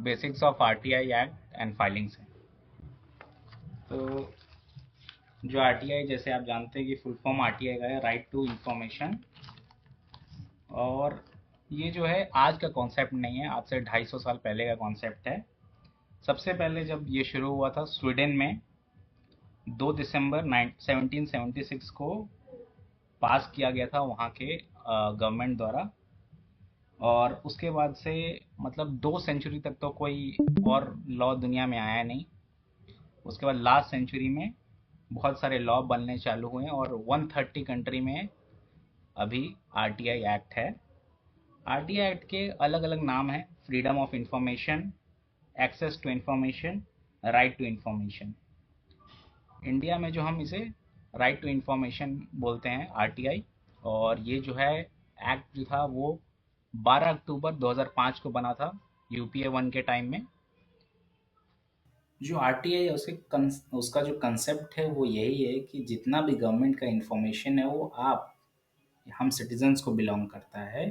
Basics of RTI act and filings है। तो जो आरटीआई, जैसे आप जानते हैं कि फुल फॉर्म आरटीआई का है, राइट टू इंफॉर्मेशन। और ये जो है आज का कॉन्सेप्ट नहीं है, आज से 250 साल पहले का कॉन्सेप्ट है। सबसे पहले जब ये शुरू हुआ था स्वीडन में 2 दिसंबर 1776 को पास किया गया था वहाँ के गवर्नमेंट द्वारा। और उसके बाद से मतलब 2 सेंचुरी तक तो कोई और लॉ दुनिया में आया नहीं। उसके बाद लास्ट सेंचुरी में बहुत सारे लॉ बनने चालू हुए और 130 कंट्री में अभी आरटीआई एक्ट है। आरटीआई एक्ट के अलग अलग नाम हैं: freedom of information, access to information, right to information. India में जो हम इसे राइट टू इंफॉर्मेशन बोलते हैं आरटीआई। और ये जो है एक्ट जो था वो 12 अक्टूबर 2005 को बना था, यूपीए 1 के टाइम में। जो आरटीआई है उसका जो कंसेप्ट है वो यही है कि जितना भी गवर्नमेंट का इंफॉर्मेशन है वो आप हम सिटीजन्स को बिलोंग करता है।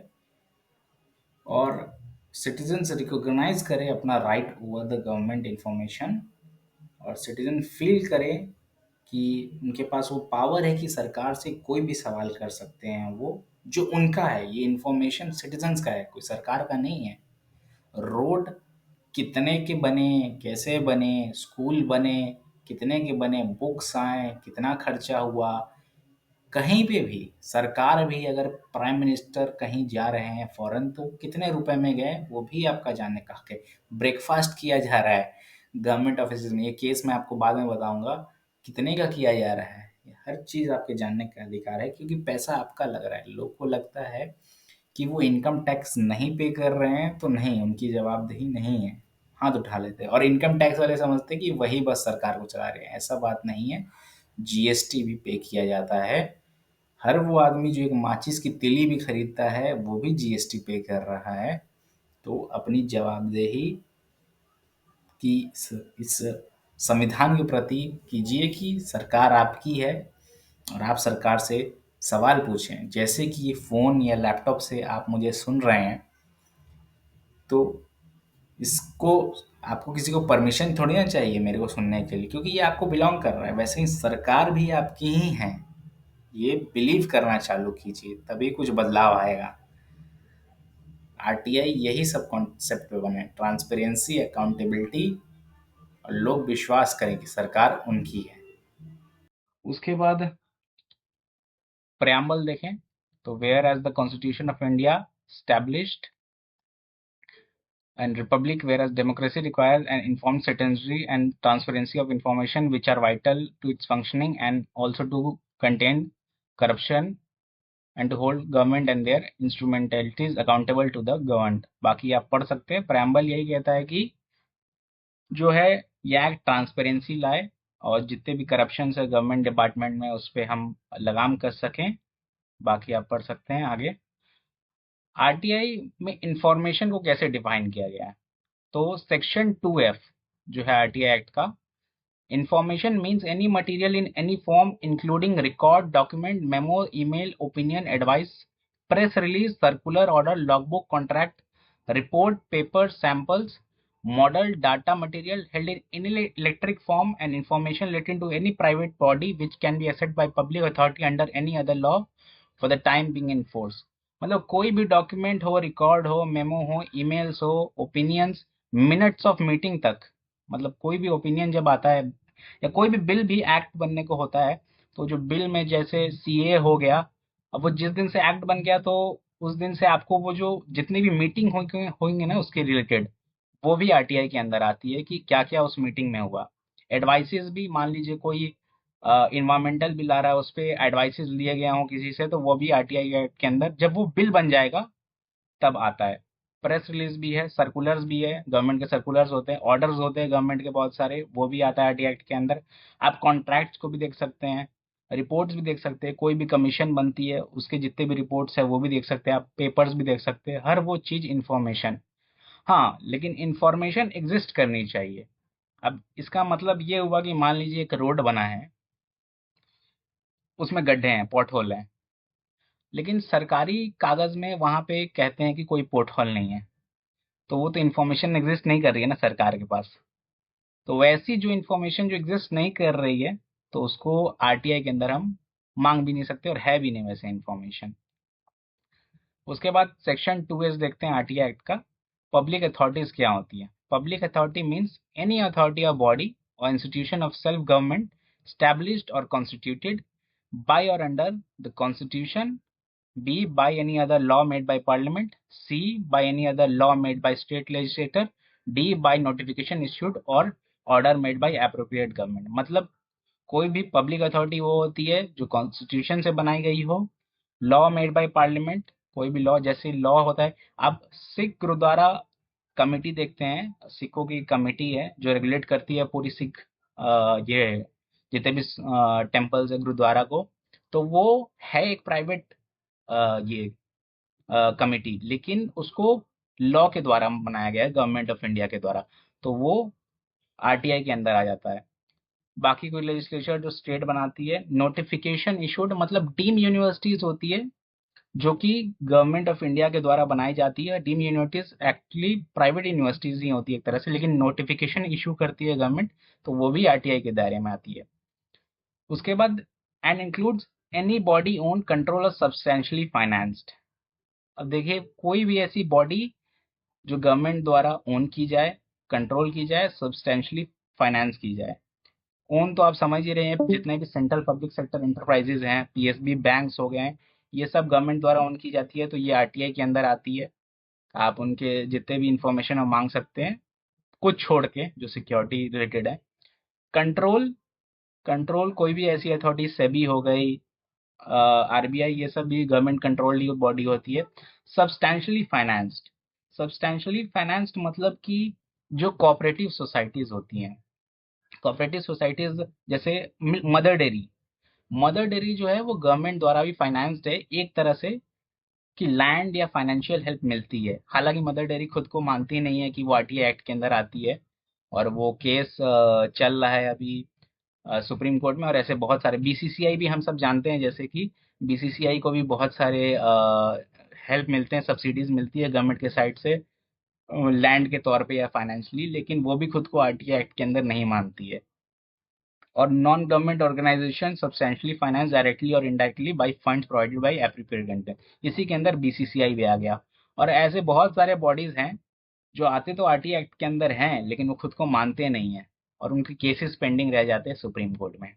और सिटीजन्स रिकॉग्नाइज करें अपना right over the government information. और सिटीजन फील करें कि उनके पास वो पावर है कि सरकार से कोई भी सवाल कर सकते हैं, वो जो उनका है। ये इंफॉर्मेशन सिटीजन्स का है, कोई सरकार का नहीं है। रोड कितने के बने, कैसे बने, स्कूल बने, कितने के बने, बुक्स आए, कितना खर्चा हुआ, कहीं पे भी सरकार भी अगर प्राइम मिनिस्टर कहीं जा रहे हैं फॉरेन तो कितने रुपए में गए वो भी आपका जानने का हक है। ब्रेकफास्ट किया जा रहा है गवर्नमेंट ऑफिस में, ये केस मैं आपको बाद में बताऊंगा कितने का किया जा रहा है। ये हर चीज़ आपके जानने का अधिकार है, क्योंकि पैसा आपका लग रहा है। लोग को लगता है कि वो इनकम टैक्स नहीं पे कर रहे हैं तो नहीं, उनकी जवाबदेही नहीं है, हाथ उठा लेते हैं। और इनकम टैक्स वाले समझते हैं कि वही बस सरकार को चला रहे हैं, ऐसा बात नहीं है। जीएसटी भी पे किया जाता है। हर वो आदमी जो एक माचिस की तीली भी खरीदता है वो भी जीएसटी पे कर रहा है। तो अपनी जवाबदेही की इस संविधान के प्रति कीजिए कि सरकार आपकी है और आप सरकार से सवाल पूछें। जैसे कि ये फ़ोन या लैपटॉप से आप मुझे सुन रहे हैं, तो इसको आपको किसी को परमिशन थोड़ी ना चाहिए मेरे को सुनने के लिए, क्योंकि ये आपको बिलोंग कर रहा है। वैसे ही सरकार भी आपकी ही है, ये बिलीव करना चालू कीजिए, तभी कुछ बदलाव आएगा। आरटीआई यही सब कॉन्सेप्ट पे बने: ट्रांसपेरेंसी, अकाउंटेबिलिटी, और लोग विश्वास करें कि सरकार उनकी है। उसके बाद preamble देखें तो whereas the constitution of India established and republic, whereas democracy requires an informed citizenry and transparency of information which are vital to its functioning, and also to contain corruption and to hold government and their instrumentalities accountable to the governed। बाकी आप पढ़ सकते हैं। preamble यही कहता है कि जो है ये एक्ट ट्रांसपेरेंसी लाए और जितने भी करप्शन है गवर्नमेंट डिपार्टमेंट में उस पर हम लगाम कर सकें। बाकी आप पढ़ सकते हैं आगे। आरटीआई में इंफॉर्मेशन को कैसे डिफाइन किया गया है, तो सेक्शन 2F जो है आरटीआई एक्ट का: information means any material in any form including record, document, memo, email, opinion, advice, press release, circular, order, logbook, contract, report, papers, samples, model, data material held in any electric form, and information relating to any private body which can be accessed by public authority under any other law for the time being in force। मतलब कोई भी document हो, record हो, memo हो, emails हो, opinions, minutes of meeting तक। मतलब कोई भी ओपिनियन जब आता है या कोई भी बिल भी एक्ट बनने को होता है, तो जो बिल में जैसे सीए हो गया, अब वो जिस दिन से एक्ट बन गया तो उस दिन से आपको वो जो जितनी भी मीटिंग होंगे ना उसके रिलेटेड, वो भी आरटीआई के अंदर आती है कि क्या क्या उस मीटिंग में हुआ। एडवाइसेस भी, मान लीजिए कोई इन्वायरमेंटल बिल आ रहा है, उस पर एडवाइसेस लिए गए हों किसी से, तो वो भी आरटीआई के अंदर जब वो बिल बन जाएगा तब आता है। प्रेस रिलीज भी है, सर्कुलर्स भी है, गवर्नमेंट के सर्कुलर्स होते हैं, ऑर्डर्स होते हैं गवर्नमेंट के बहुत सारे, वो भी आता है आरटीआई एक्ट के अंदर। आप कॉन्ट्रैक्ट्स को भी देख सकते हैं, रिपोर्ट्स भी देख सकते हैं, कोई भी कमीशन बनती है उसके जितने भी रिपोर्ट्स है वो भी देख सकते हैं, आप पेपर्स भी देख सकते हैं, हर वो चीज इंफॉर्मेशन। हाँ, लेकिन इंफॉर्मेशन एग्जिस्ट करनी चाहिए। अब इसका मतलब ये हुआ कि मान लीजिए एक रोड बना है, उसमें गड्ढे हैं, पॉट होल हैं, लेकिन सरकारी कागज में वहां पे कहते हैं कि कोई पोर्ट होल नहीं है। तो वो तो इन्फॉर्मेशन एग्जिस्ट नहीं कर रही है ना सरकार के पास। तो वैसी जो इन्फॉर्मेशन जो एग्जिस्ट नहीं कर रही है, तो उसको आरटीआई के अंदर हम मांग भी नहीं सकते और है भी नहीं वैसे इन्फॉर्मेशन। उसके बाद सेक्शन 2 देखते हैं आरटीआई एक्ट का। पब्लिक अथॉरिटीज क्या होती है? Public authority means any authority और बॉडी और institution of self government established or constituted by or under the constitution, B, by any other law made by parliament, C, by any other law made by state legislator, D, by notification issued or order made by appropriate government। मतलब कोई भी public authority वो होती है जो constitution से बनाई गई हो, लॉ मेड बाय पार्लियामेंट, कोई भी लॉ, जैसे लॉ होता है। अब सिख गुरुद्वारा कमेटी देखते हैं, सिखों की कमेटी है जो रेगुलेट करती है पूरी सिख ये जितने भी टेम्पल्स है गुरुद्वारा को। तो वो है एक प्राइवेट ये कमेटी, लेकिन उसको लॉ के द्वारा बनाया गया है, गवर्नमेंट ऑफ इंडिया के द्वारा। तो वो आरटीआई के अंदर आ जाता है। बाकी कोई लेजिस्लेचर जो स्टेट बनाती है। नोटिफिकेशन इशूड मतलब डीम यूनिवर्सिटीज होती है जो कि गवर्नमेंट ऑफ इंडिया के द्वारा बनाई जाती है। Deem universities actually private universities ही होती है एक तरह से, लेकिन नोटिफिकेशन इशू करती है गवर्नमेंट, तो वो भी आरटीआई के दायरे में आती है। उसके बाद and includes any body own control और सब्सटेंशियली फाइनेंस्ड। अब देखिए कोई भी ऐसी बॉडी जो गवर्नमेंट द्वारा ओन की जाए, कंट्रोल की जाए, सब्सटेंशियली फाइनेंस की जाए। ओन तो आप समझ ही रहे हैं, जितने भी सेंट्रल पब्लिक सेक्टर इंटरप्राइजेज हैं, पीएसबी बैंक्स हो गए हैं, ये सब गवर्नमेंट द्वारा ओन की जाती है, तो ये आरटीआई के अंदर आती है। आप उनके जितने भी इंफॉर्मेशन हम मांग सकते हैं, कुछ छोड़ के जो सिक्योरिटी रिलेटेड है। कंट्रोल, कंट्रोल कोई भी ऐसी अथॉरिटी, सेबी हो गई, आरबीआई, ये सब भी गवर्नमेंट कंट्रोल्ड बॉडी होती है। सब्सटैंशियली फाइनेंस्ड, सब्सटैंशियली फाइनेंस्ड मतलब कि जो कोऑपरेटिव सोसाइटीज होती हैं, कोऑपरेटिव सोसाइटीज जैसे मदर डेयरी, मदर डेयरी जो है वो गवर्नमेंट द्वारा भी फाइनेंस्ड है एक तरह से, कि लैंड या फाइनेंशियल हेल्प मिलती है। हालांकि मदर डेयरी खुद को मानती नहीं है कि वो आरटीआई एक्ट के अंदर आती है, और वो केस चल रहा है अभी सुप्रीम कोर्ट में। और ऐसे बहुत सारे, बीसीसीआई भी हम सब जानते हैं, जैसे कि बीसीसीआई को भी बहुत सारे हेल्प मिलते हैं, सब्सिडीज मिलती है गवर्नमेंट के साइड से लैंड के तौर पे या फाइनेंशियली, लेकिन वो भी खुद को आरटीआई एक्ट के अंदर नहीं मानती है। और non government organisation substantially finance directly और indirectly by funds provided by appropriate, इसी के अंदर बीसीसीआई भी आ गया। और ऐसे बहुत सारे बॉडीज हैं जो आते तो आरटीआई एक्ट के अंदर हैं, लेकिन वो खुद को मानते नहीं है और उनके केसेस पेंडिंग रह जाते हैं सुप्रीम कोर्ट में।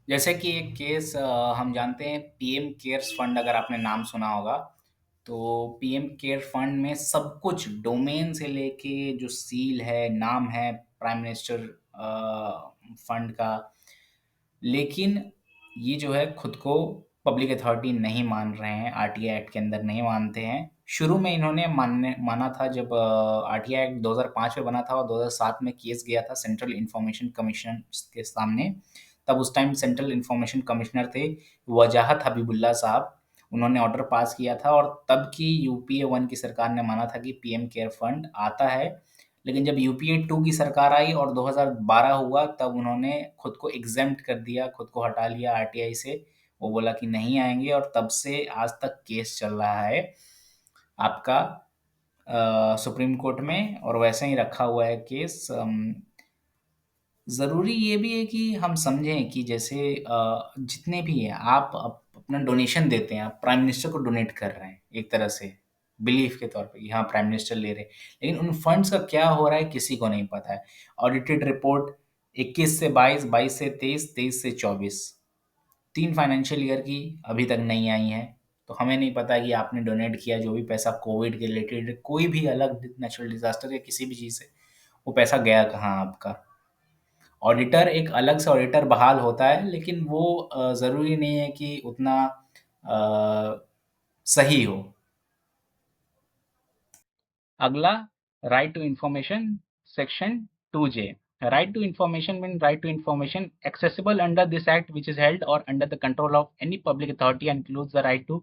जैसे कि एक केस हम जानते हैं, पीएम केयर्स फंड, अगर आपने नाम सुना होगा। तो पीएम केयर फंड में सब कुछ, डोमेन से लेके जो सील है, नाम है प्राइम मिनिस्टर फंड का, लेकिन ये जो है खुद को पब्लिक अथॉरिटी नहीं मान रहे हैं, आरटीआई एक्ट के अंदर नहीं मानते हैं। शुरू में इन्होंने माना था जब आरटीआई एक्ट 2005 में बना था और 2007 में केस गया था सेंट्रल इंफॉर्मेशन कमीशन के सामने। तब उस टाइम सेंट्रल इंफॉर्मेशन कमिश्नर थे वजाहत हबीबुल्ला साहब, उन्होंने ऑर्डर पास किया था और तब की यूपीए 1 की सरकार ने माना था कि पीएम केयर फंड आता है। लेकिन जब यूपीए 2 की सरकार आई और 2012 हुआ, तब उन्होंने खुद को एग्जेम्प्ट कर दिया, खुद को हटा लिया आरटीआई से। वो बोला कि नहीं आएंगे, और तब से आज तक केस चल रहा है आपका सुप्रीम कोर्ट में, और वैसे ही रखा हुआ है केस। ज़रूरी ये भी है कि हम समझें कि जैसे जितने भी हैं, आप अपना डोनेशन देते हैं, आप प्राइम मिनिस्टर को डोनेट कर रहे हैं एक तरह से, बिलीफ के तौर पे कि हाँ प्राइम मिनिस्टर ले रहे हैं, लेकिन उन फंड्स का क्या हो रहा है किसी को नहीं पता है। ऑडिटेड रिपोर्ट 21 से 22, 22 से 23, 23 से 24, 3 फाइनेंशियल ईयर की अभी तक नहीं आई हैं। तो हमें नहीं पता कि आपने डोनेट किया जो भी पैसा कोविड के रिलेटेड, कोई भी अलग नेचुरल डिजास्टर या किसी भी चीज़ से, वो पैसा गया कहाँ आपका। ऑडिटर, एक अलग से ऑडिटर बहाल होता है, लेकिन वो ज़रूरी नहीं है कि उतना सही हो। अगला, right to information, section 2J। Right to information mean right to information accessible under this act which is held or under the control of any public authority and includes the right to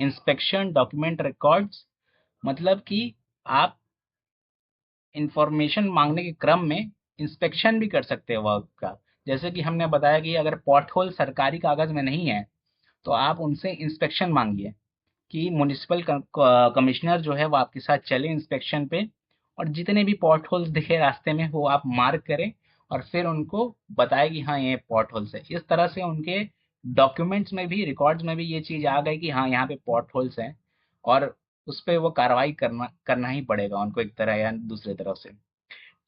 inspection document records। मतलब कि आप information मांगने के क्रम में inspection भी कर सकते हैं वर्क का। जैसे कि हमने बताया कि अगर पॉट होल सरकारी कागज में नहीं है तो आप उनसे इंस्पेक्शन मांगिए। कि म्युनिसिपल कमिश्नर जो है वो आपके साथ चले इंस्पेक्शन पे, और जितने भी पॉट होल्स दिखे रास्ते में वो आप मार्क करें, और फिर उनको बताए कि हाँ ये पॉट होल्स है। इस तरह से उनके डॉक्यूमेंट्स में भी, रिकॉर्ड्स में भी ये चीज आ गई कि हाँ यहाँ पे पॉट होल्स हैं, और उस पे वो कार्रवाई करना करना ही पड़ेगा उनको एक तरह या दूसरे तरफ से।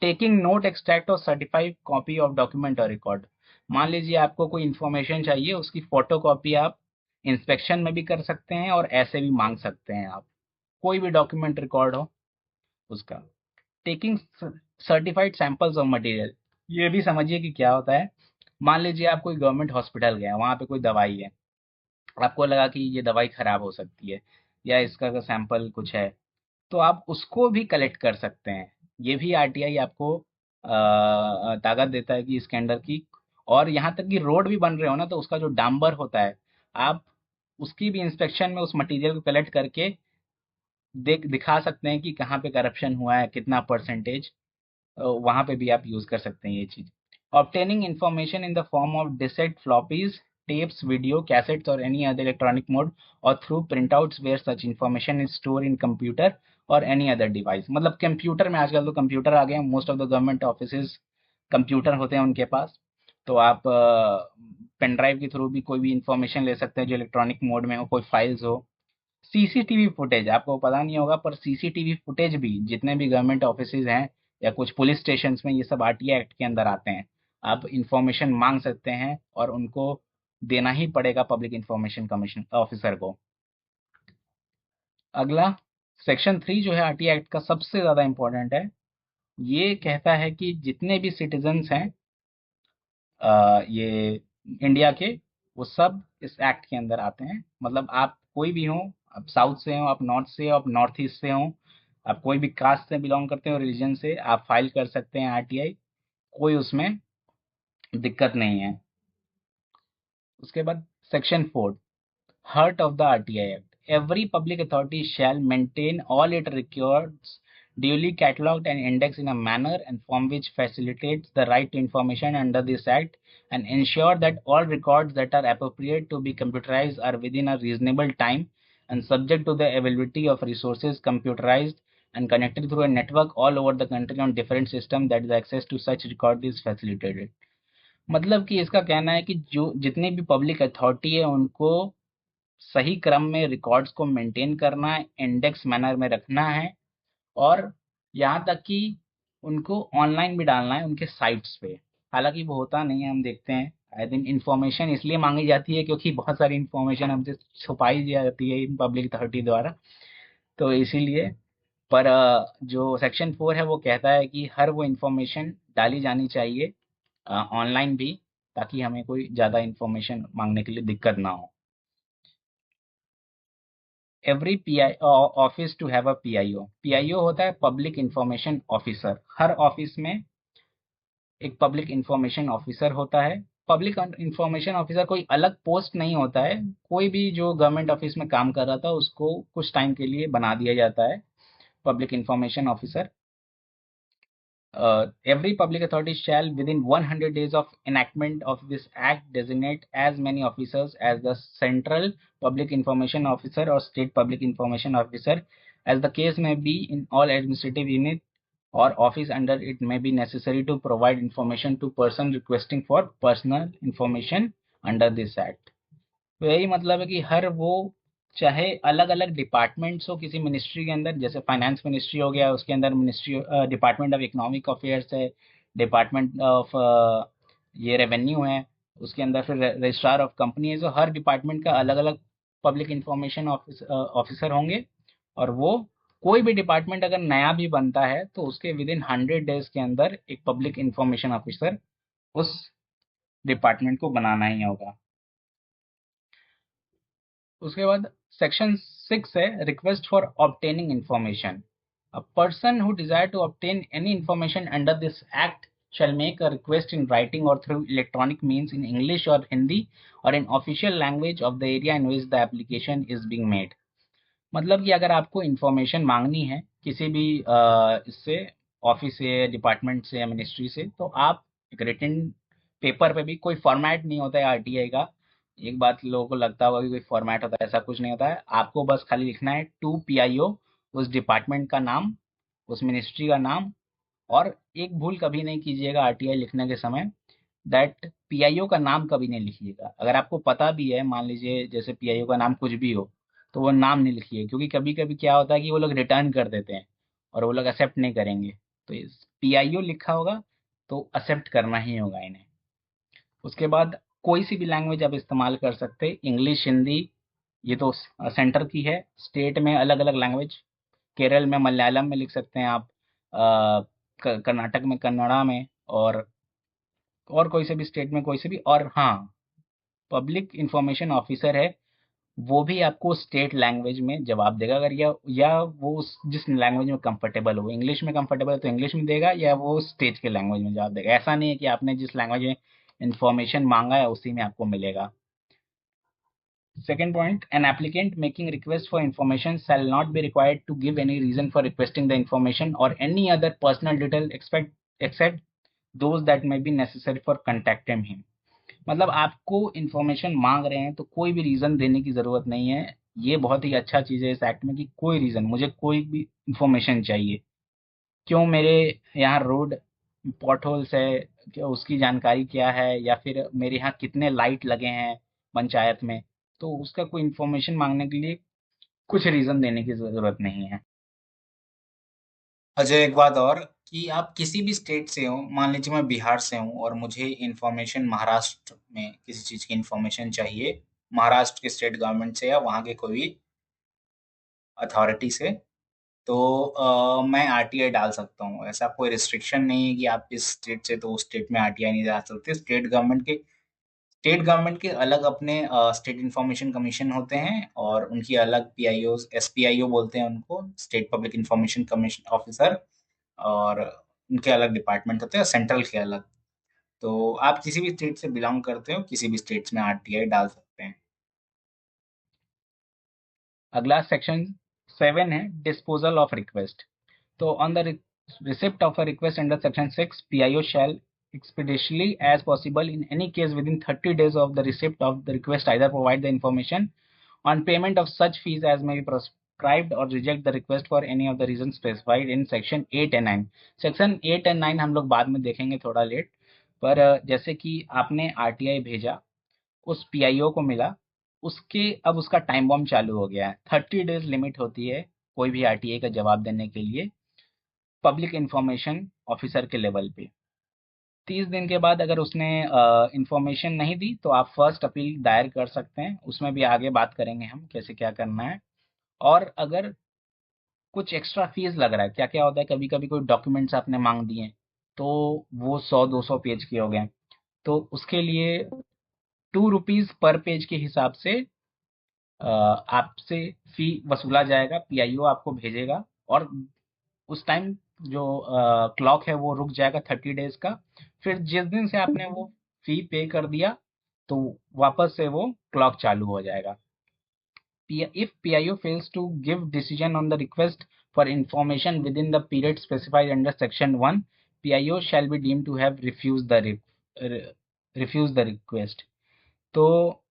टेकिंग नोट, एक्सट्रैक्ट और सर्टिफाइड कॉपी ऑफ डॉक्यूमेंट और रिकॉर्ड। मान लीजिए आपको कोई इन्फॉर्मेशन चाहिए, उसकी फोटो कॉपी आप इंस्पेक्शन में भी कर सकते हैं और ऐसे भी मांग सकते हैं आप, कोई भी डॉक्यूमेंट रिकॉर्ड हो उसका। Taking certified samples of material, ये भी समझिए कि क्या होता है। मान लीजिए आप कोई गवर्नमेंट हॉस्पिटल गए, वहां पे कोई दवाई है, आपको लगा कि ये दवाई खराब हो सकती है या इसका सैंपल कुछ है, तो आप उसको भी कलेक्ट कर सकते हैं। ये भी आरटीआई आपको ताकत देता है कि इसके अंदर की, और यहाँ तक कि रोड भी बन रहे हो ना, तो उसका जो डांबर होता है, आप उसकी भी इंस्पेक्शन में उस मटेरियल को कलेक्ट करके दिखा सकते हैं कि कहाँ पे करप्शन हुआ है, कितना परसेंटेज, वहां पे भी आप यूज कर सकते हैं ये चीज। Obtaining information in the form of diskette floppies, tapes, video cassettes और एनी अदर इलेक्ट्रॉनिक मोड, और through printouts where such information is store in computer और एनी अदर डिवाइस। मतलब कंप्यूटर में, आजकल तो कंप्यूटर आ गए हैं, most of the government office computer होते हैं उनके पास, तो आप पेन ड्राइव के थ्रू भी कोई भी इंफॉर्मेशन ले सकते हैं जो इलेक्ट्रॉनिक मोड में हो, कोई फाइल्स हो। सीसीटीवी फुटेज, आपको पता नहीं होगा पर सीसीटीवी फुटेज भी जितने भी गवर्नमेंट ऑफिसेज हैं या कुछ पुलिस स्टेशन में, ये सब आरटीआई एक्ट के अंदर आते हैं। आप इंफॉर्मेशन मांग सकते हैं और उनको देना ही पड़ेगा पब्लिक इंफॉर्मेशन कमीशन ऑफिसर को। अगला सेक्शन 3 जो है आरटीआई एक्ट का, सबसे ज्यादा इंपॉर्टेंट है। ये कहता है कि जितने भी सिटीजन्स हैं ये इंडिया के, वो सब इस एक्ट के अंदर आते हैं। मतलब आप कोई भी हो, आप साउथ से हो, आप नॉर्थ से हो, आप नॉर्थ ईस्ट से हो, आप कोई भी कास्ट से बिलोंग करते हो, रिलीजन से, आप फाइल कर सकते हैं आरटीआई, कोई उसमें दिक्कत नहीं है। उसके बाद section 4, Heart of the RTI Act. Every public authority shall maintain all its records duly catalogued and indexed in a manner and form which facilitates the right to information under this Act, and ensure that all records that are appropriate to be computerized are within a reasonable time and subject to the availability of resources computerized and connected through a network all over the country on different systems that the access to such record is facilitated। मतलब कि इसका कहना है कि जो जितनी भी public authority है उनको सही क्रम में रिकॉर्ड्स को मेंटेन करना है, इंडेक्स मैनर में रखना है, और यहाँ तक कि उनको ऑनलाइन भी डालना है उनके साइट्स पे। हालांकि वो होता नहीं है, हम देखते हैं आई थिंक इन्फॉर्मेशन इसलिए मांगी जाती है क्योंकि बहुत सारी इन्फॉर्मेशन हमसे छुपाई जाती है इन पब्लिक अथॉरिटी द्वारा, तो इसीलिए। पर जो सेक्शन 4 है वो कहता है कि हर वो इन्फॉर्मेशन डाली जानी चाहिए ऑनलाइन भी, ताकि हमें कोई ज़्यादा इन्फॉर्मेशन मांगने के लिए दिक्कत ना हो। Every PI office to have a PIO. PIO होता है पब्लिक इंफॉर्मेशन ऑफिसर। हर ऑफिस में एक पब्लिक इंफॉर्मेशन ऑफिसर होता है। पब्लिक इंफॉर्मेशन ऑफिसर कोई अलग पोस्ट नहीं होता है, कोई भी जो गवर्नमेंट ऑफिस में काम कर रहा था उसको कुछ टाइम के लिए बना दिया जाता है public information officer. Every public authority shall, within 100 days of enactment of this act, designate as many officers as the central public information officer or state public information officer, as the case may be, in all administrative unit or office under it may be necessary to provide information to person requesting for personal information under this act। तो यही मतलब है कि हर वो, चाहे अलग अलग departments हो किसी मिनिस्ट्री के अंदर, जैसे फाइनेंस मिनिस्ट्री हो गया, उसके अंदर ministry department of economic affairs है, डिपार्टमेंट ऑफ ये रेवेन्यू है, उसके अंदर फिर रजिस्ट्रार ऑफ कंपनी है, तो हर डिपार्टमेंट का अलग अलग पब्लिक इंफॉर्मेशन ऑफिसर होंगे। और वो कोई भी डिपार्टमेंट अगर नया भी बनता है तो उसके विद इन 100 डेज के अंदर एक पब्लिक इंफॉर्मेशन ऑफिसर उस डिपार्टमेंट को बनाना ही होगा। उसके बाद सेक्शन 6 है request for obtaining information. A person who desire to obtain any information under this act shall make a request in writing or through electronic means in English or Hindi or in official language of the area in which the application is being made। मतलब कि अगर आपको information मांगनी है किसी भी इससे, office से, डिपार्टमेंट से या मिनिस्ट्री से, तो आप एक रिटन पेपर पे भी, कोई फॉर्मेट नहीं होता है आरटीआई का, एक बात लोगों को लगता होगा कि कोई फॉर्मेट होता है, ऐसा कुछ नहीं होता है। आपको बस खाली लिखना है टू पीआईओ, उस डिपार्टमेंट का नाम, उस मिनिस्ट्री का नाम। और एक भूल कभी नहीं कीजिएगा आरटीआई लिखने के समय, दैट पीआईओ का नाम कभी नहीं लिखिएगा। अगर आपको पता भी है, मान लीजिए जैसे पीआईओ का नाम कुछ भी हो, तो वो नाम नहीं लिखिए, क्योंकि कभी कभी क्या होता है कि वो लोग रिटर्न कर देते हैं और वो लोग एक्सेप्ट नहीं करेंगे। तो इस पीआईओ लिखा होगा तो एक्सेप्ट करना ही होगा इन्हें। उसके बाद कोई सी भी लैंग्वेज आप इस्तेमाल कर सकते हैं, इंग्लिश, हिंदी, ये तो सेंटर की है। स्टेट में अलग अलग लैंग्वेज, केरल में मलयालम में लिख सकते हैं आप, कर्नाटक में कन्नड़ा में, और कोई से भी स्टेट में कोई से भी। और हाँ, पब्लिक इंफॉर्मेशन ऑफिसर है, वो भी आपको स्टेट लैंग्वेज में जवाब देगा। अगर या वो जिस लैंग्वेज में कंफर्टेबल हो, इंग्लिश में कंफर्टेबल है तो इंग्लिश में देगा, या वो स्टेट के लैंग्वेज में जवाब देगा। ऐसा नहीं है कि आपने जिस लैंग्वेज में इंफॉर्मेशन मांगा है उसी में आपको मिलेगा। Second point, an applicant making request for information shall not be required to give any reason for requesting the information or any other personal detail except those that may be necessary for contacting him। मतलब आपको information मांग रहे हैं तो कोई भी reason देने की जरूरत नहीं है। ये बहुत ही अच्छा चीज है इस एक्ट में कि कोई रीजन, मुझे कोई भी इंफॉर्मेशन चाहिए, क्यों मेरे यहाँ रोड पॉट होल्स है, क्या उसकी जानकारी क्या है, या फिर मेरे यहाँ कितने लाइट लगे हैं पंचायत में, तो उसका कोई इन्फॉर्मेशन मांगने के लिए कुछ रीजन देने की जरूरत नहीं है। अच्छा, एक बात और, कि आप किसी भी स्टेट से हो, मान लीजिए मैं बिहार से हूँ और मुझे इन्फॉर्मेशन महाराष्ट्र में किसी चीज़ की इन्फॉर्मेशन चाहिए, महाराष्ट्र के स्टेट गवर्नमेंट से या वहाँ के कोई भी अथॉरिटी से, तो मैं आरटीआई डाल सकता हूँ। ऐसा कोई रिस्ट्रिक्शन नहीं है कि आप इस स्टेट से तो उस स्टेट में आरटीआई नहीं डाल सकते। स्टेट गवर्नमेंट के अलग अपने स्टेट इंफॉर्मेशन कमीशन होते हैं, और उनकी अलग पीआईओ, एसपीआईओ बोलते हैं उनको, state public information commission officer, और उनके अलग डिपार्टमेंट होते हैं, सेंट्रल के अलग। तो आप किसी भी स्टेट से बिलोंग करते हो, किसी भी स्टेट्स में आरटीआई डाल सकते हैं। अगला सेक्शन 7 है, डिस्पोजल ऑफ रिक्वेस्ट। तो on the receipt of a request under section 6, PIO shall expeditiously as possible in any case within 30 days of the receipt of the request either provide the information on payment of such fees as may be prescribed or reject the request for any of the reasons specified in section 8 and 9। Section 8 and 9 हम लोग बाद में देखेंगे थोड़ा late. पर जैसे कि आपने आरटीआई भेजा, उस पीआईओ को मिला, उसके अब उसका टाइम बॉम्ब चालू हो गया है। 30 डेज लिमिट होती है कोई भी आरटीआई का जवाब देने के लिए पब्लिक इंफॉर्मेशन ऑफिसर के लेवल पे। 30 दिन के बाद अगर उसने इंफॉर्मेशन नहीं दी तो आप फर्स्ट अपील दायर कर सकते हैं। उसमें भी आगे बात करेंगे हम कैसे क्या करना है। और अगर कुछ एक्स्ट्रा फीस लग रहा है, क्या क्या होता है, कभी कभी कोई डॉक्यूमेंट्स आपने मांग दिए तो वो 100-200 पेज के हो गए, तो उसके लिए ₹2 पर पेज के हिसाब से आपसे फी वसूला जाएगा। पीआईओ आपको भेजेगा और उस टाइम जो क्लॉक है वो रुक जाएगा 30 डेज का। फिर जिस दिन से आपने वो फी पे कर दिया तो वापस से वो क्लॉक चालू हो जाएगा। If PIO fails to give decision on the request for information within the period specified under section 1, PIO shall be deemed to have refused the request। तो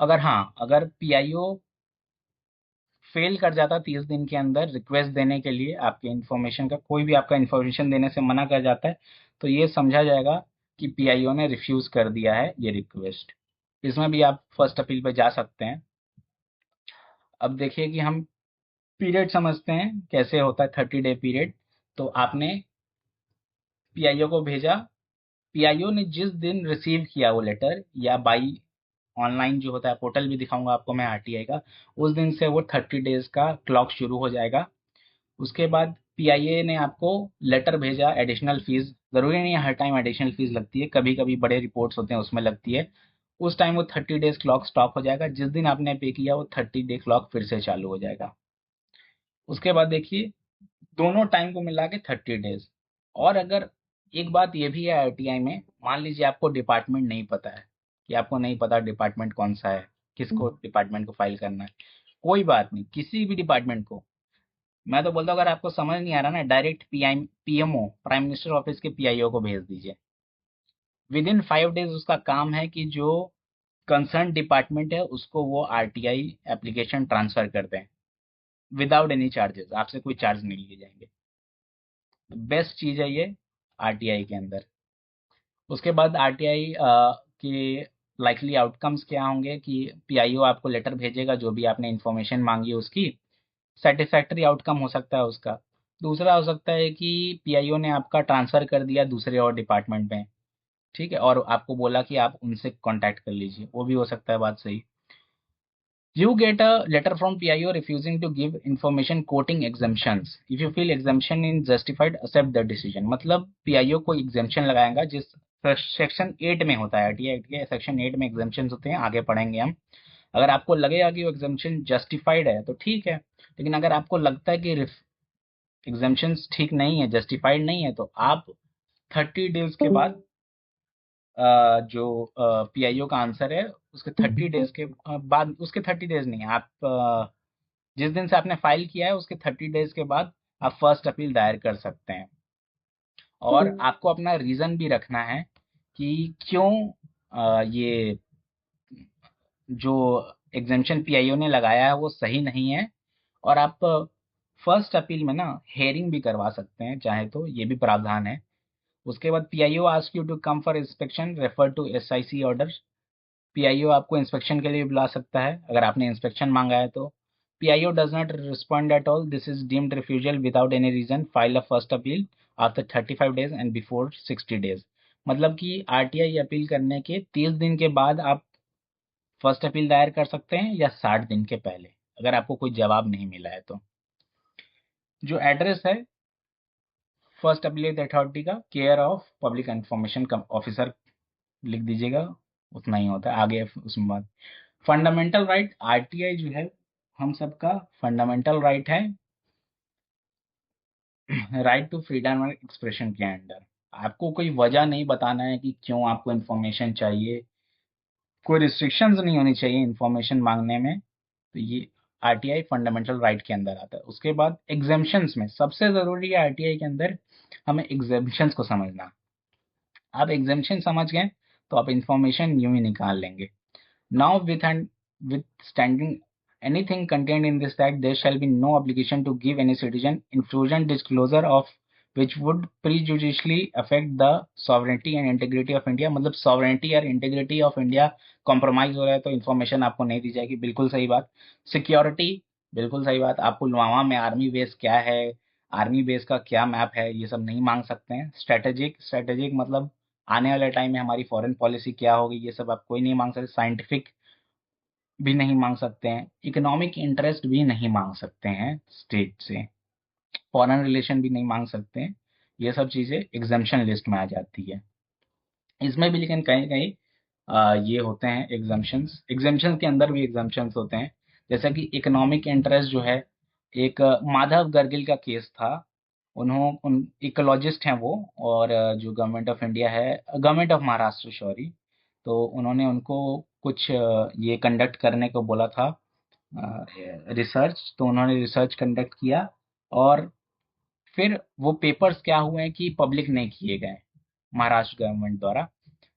अगर हाँ, अगर पीआईओ फेल कर जाता 30 दिन के अंदर रिक्वेस्ट देने के लिए, आपके इन्फॉर्मेशन का कोई भी आपका इन्फॉर्मेशन देने से मना कर जाता है, तो ये समझा जाएगा कि पीआईओ ने रिफ्यूज कर दिया है ये रिक्वेस्ट। इसमें भी आप फर्स्ट अपील पे जा सकते हैं। अब देखिए कि हम पीरियड समझते हैं कैसे होता है 30 डे पीरियड। तो आपने पीआईओ को भेजा, पीआईओ ने जिस दिन रिसीव किया वो लेटर, या बाई ऑनलाइन जो होता है पोर्टल भी दिखाऊंगा आपको मैं आरटीआई का, उस दिन से वो 30 डेज का क्लॉक शुरू हो जाएगा। उसके बाद पीआईए ने आपको लेटर भेजा, एडिशनल फीस जरूरी नहीं है हर टाइम एडिशनल फीस लगती है, कभी कभी बड़े रिपोर्ट्स होते हैं उसमें लगती है। उस टाइम वो 30 डेज क्लॉक स्टॉप हो जाएगा, जिस दिन आपने पे किया वो 30 डे क्लॉक फिर से चालू हो जाएगा। उसके बाद देखिए, दोनों टाइम को मिला के 30 डेज। और अगर एक बात ये भी है आरटीआई में, मान लीजिए आपको डिपार्टमेंट नहीं पता है, कि आपको नहीं पता डिपार्टमेंट कौन सा है, किसको डिपार्टमेंट को फाइल करना है, कोई बात नहीं, किसी भी डिपार्टमेंट को मैं तो बोलता हूँ अगर आपको समझ नहीं आ रहा ना, direct PMO, prime minister office के पीआईओ को भेज दीजिए। विद इन 5 डेज उसका काम है कि जो कंसर्न डिपार्टमेंट है उसको वो आरटीआई एप्लीकेशन ट्रांसफर कर दें, विदाउट एनी चार्जेस, आपसे कोई चार्ज नहीं लिए जाएंगे। बेस्ट चीज है ये आरटीआई के अंदर। उसके बाद आरटीआई के लाइकली आउटकम्स क्या होंगे कि पीआईओ आपको लेटर भेजेगा, जो भी आपने इंफॉर्मेशन मांगी उसकी सेटिस्फैक्टरी आउटकम हो सकता है उसका। दूसरा हो सकता है कि पीआईओ ने आपका ट्रांसफर कर दिया दूसरे और डिपार्टमेंट में, ठीक है, और आपको बोला कि आप उनसे कांटेक्ट कर लीजिए, वो भी हो सकता है, बात सही। You get a letter from PIO refusing to give information quoting exemptions. If you feel exemption is justified, accept the decision. मतलब पीआईओ को एग्जेम्पशन लगाएगा जिस सेक्शन 8 में होता है, आरटीआई एक्ट के सेक्शन 8 में एग्जेम्पशन होते हैं, आगे पढ़ेंगे हम। अगर आपको लगेगा कि वो एग्जेम्पशन जस्टिफाइड है तो ठीक है, लेकिन अगर आपको लगता है कि एग्जेम्पशन ठीक नहीं है, जस्टिफाइड नहीं है, तो आप 30 डेज के बाद जो पीआईओ का आंसर है उसके 30 डेज के बाद, उसके 30 डेज नहीं, आप जिस दिन से आपने फाइल किया है उसके 30 डेज के बाद आप फर्स्ट अपील दायर कर सकते हैं। और आपको अपना रीजन भी रखना है कि क्यों ये जो एग्जेम्पशन पीआईओ ने लगाया है वो सही नहीं है। और आप फर्स्ट अपील में ना हेयरिंग भी करवा सकते हैं चाहे तो, ये भी प्रावधान है। उसके बाद PIO ask you to come for inspection, refer to SIC order. PIO आपको इंस्पेक्शन के लिए बुला सकता है अगर आपने इंस्पेक्शन मांगा है तो। PIO does not respond at all, this is deemed refusal without any reason, file a first appeal after 35 days and before 60 days. मतलब कि आरटीआई अपील करने के 30 दिन के बाद आप फर्स्ट अपील दायर कर सकते हैं, या 60 दिन के पहले, अगर आपको कोई जवाब नहीं मिला है तो। जो एड्रेस है फर्स्ट अपीलेट अथॉरिटी का, care of public information officer लिख दीजिएगा, उतना ही होता है, आगे उसमें बात। फंडामेंटल राइट, आरटीआई जो है हम सबका फंडामेंटल राइट है, right to freedom of expression के अंडर। आपको कोई वजह नहीं बताना है कि क्यों आपको इन्फॉर्मेशन चाहिए, कोई रिस्ट्रिक्शंस नहीं होनी चाहिए इन्फॉर्मेशन मांगने में, तो ये आरटीआई फंडामेंटल राइट के अंदर आता है। उसके बाद एग्जेम्पशंस में सबसे जरूरी है आरटीआई के अंदर हमें एग्जेम्पशंस को समझना। आप एग्जेम्पशन समझ गए तो आप इंफॉर्मेशन यूं ही निकाल लेंगे। Now, withstanding anything contained in this act, there shall be no obligation to give any citizen information disclosure of which would prejudicially affect the sovereignty and integrity of India। मतलब sovereignty और integrity of India compromise हो रहा है तो information आपको नहीं दी जाएगी, बिल्कुल सही बात। Security, बिल्कुल सही बात। आप पुलवामा में आर्मी बेस क्या है, आर्मी बेस का क्या मैप है, ये सब नहीं मांग सकते हैं। स्ट्रेटेजिक मतलब आने वाले टाइम में हमारी फॉरेन पॉलिसी क्या होगी, ये सब आप कोई नहीं मांग सकते। साइंटिफिक भी नहीं मांग सकते हैं, इकोनॉमिक इंटरेस्ट भी नहीं मांग सकते हैं स्टेट से, फॉरेन रिलेशन भी नहीं मांग सकते हैं। ये सब चीजें एग्जाम्पशन लिस्ट में आ जाती है इसमें भी, लेकिन कहीं कहीं ये होते हैं एग्जाम्पशंस, एग्जाम्पशन के अंदर भी एग्जाम्पशंस होते हैं। जैसा कि इकोनॉमिक इंटरेस्ट जो है, एक माधव गर्गिल का केस था। उन इकोलॉजिस्ट हैं वो, और जो गवर्नमेंट ऑफ इंडिया है, गवर्नमेंट ऑफ महाराष्ट्र सॉरी, तो उन्होंने उनको कुछ ये कंडक्ट करने को बोला था, रिसर्च, तो उन्होंने रिसर्च कंडक्ट किया, और फिर वो पेपर्स क्या हुए कि पब्लिक नहीं किए गए महाराष्ट्र गवर्नमेंट द्वारा,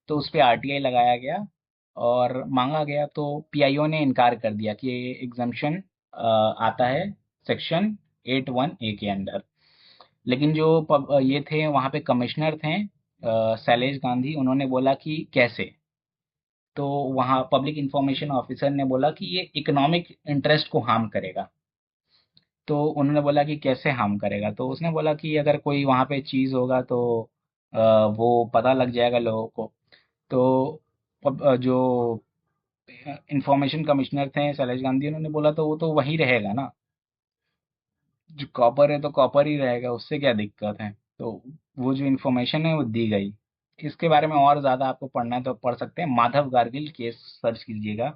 तो उस पे आरटीआई लगाया गया और मांगा गया, तो पीआईओ ने इनकार कर दिया कि ये एग्जाम्पशन आता है सेक्शन 81A के अंदर। लेकिन जो ये थे वहाँ पे कमिश्नर थे शैलेश गांधी, उन्होंने बोला कि कैसे, तो वहाँ पब्लिक इंफॉर्मेशन ऑफिसर ने बोला कि ये इकोनॉमिक इंटरेस्ट को हार्म करेगा। तो उन्होंने बोला कि कैसे हार्म करेगा, तो उसने बोला कि अगर कोई वहाँ पे चीज़ होगा तो अ, वो पता लग जाएगा लोगों को। तो जो इंफॉर्मेशन कमिश्नर थे शैलेश गांधी, उन्होंने बोला तो वो तो वहीं रहेगा ना, जो कॉपर है तो कॉपर ही रहेगा, उससे क्या दिक्कत है। तो वो जो इन्फॉर्मेशन है वो दी गई। इसके बारे में और ज़्यादा आपको पढ़ना है तो पढ़ सकते हैं, माधव गार्गिल केस सर्च कीजिएगा।